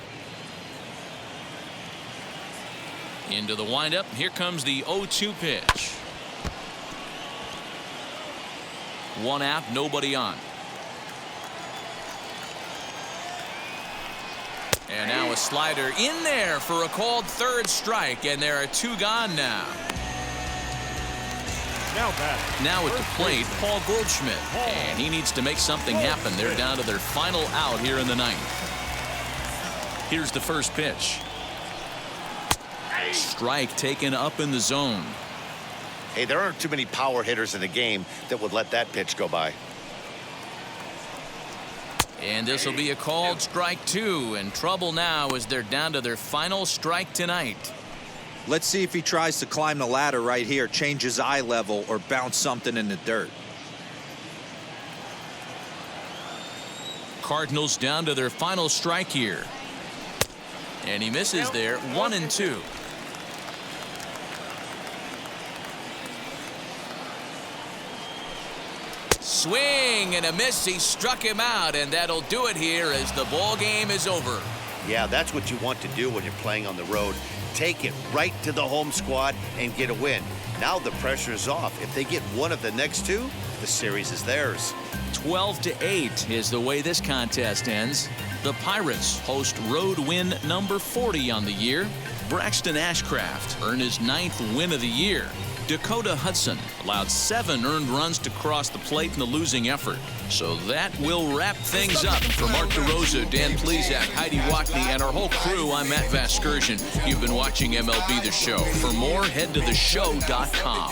Into the windup. Here comes the 0-2 pitch. 1 out, nobody on. And now a slider in there for a called third strike, and there are 2 gone now. Now at the plate, Paul Goldschmidt, and he needs to make something happen. They're down to their final out here in the 9th. Here's the first pitch. Strike taken up in the zone. Hey, there aren't too many power hitters in the game that would let that pitch go by. And this will be a called strike 2, and trouble now as they're down to their final strike tonight. Let's see if he tries to climb the ladder right here, change his eye level, or bounce something in the dirt. Cardinals down to their final strike here. And he misses there, 1-2. Swing and a miss. He struck him out, and that'll do it here as the ball game is over. Yeah, that's what you want to do when you're playing on the road. Take it right to the home squad and get a win. Now the pressure is off. If they get one of the next two, the series is theirs. 12-8 is the way this contest ends. The Pirates host road win number 40 on the year. Braxton Ashcraft earned his 9th win of the year. Dakota Hudson allowed 7 earned runs to cross the plate in the losing effort. So that will wrap things up. For Mark DeRosa, Dan Plesac, Heidi Watney, and our whole crew, I'm Matt Vasgersian. You've been watching MLB The Show. For more, head to theshow.com.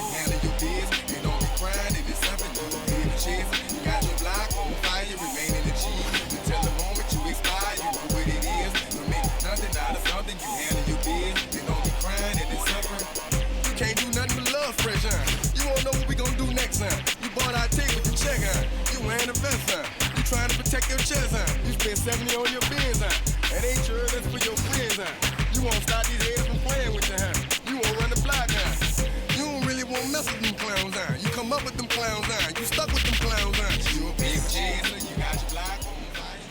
You won't know what we gonna do next, huh? You bought our ticket to check, huh? You wearing a vest, huh? You trying to protect your chest, huh? You spent 70 on your bins, huh? That ain't sure that's for your friends, huh? You won't stop these heads from playing with you, huh? You won't run the block, huh? You don't really want to mess with them clowns, huh? You come up with them clowns, huh? You stuck with them clowns, huh? You a big cheese, you got your block on fire.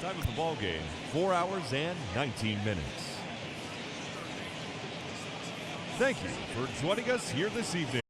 Time of the ball game, 4 hours and 19 minutes. Thank you for joining us here this evening.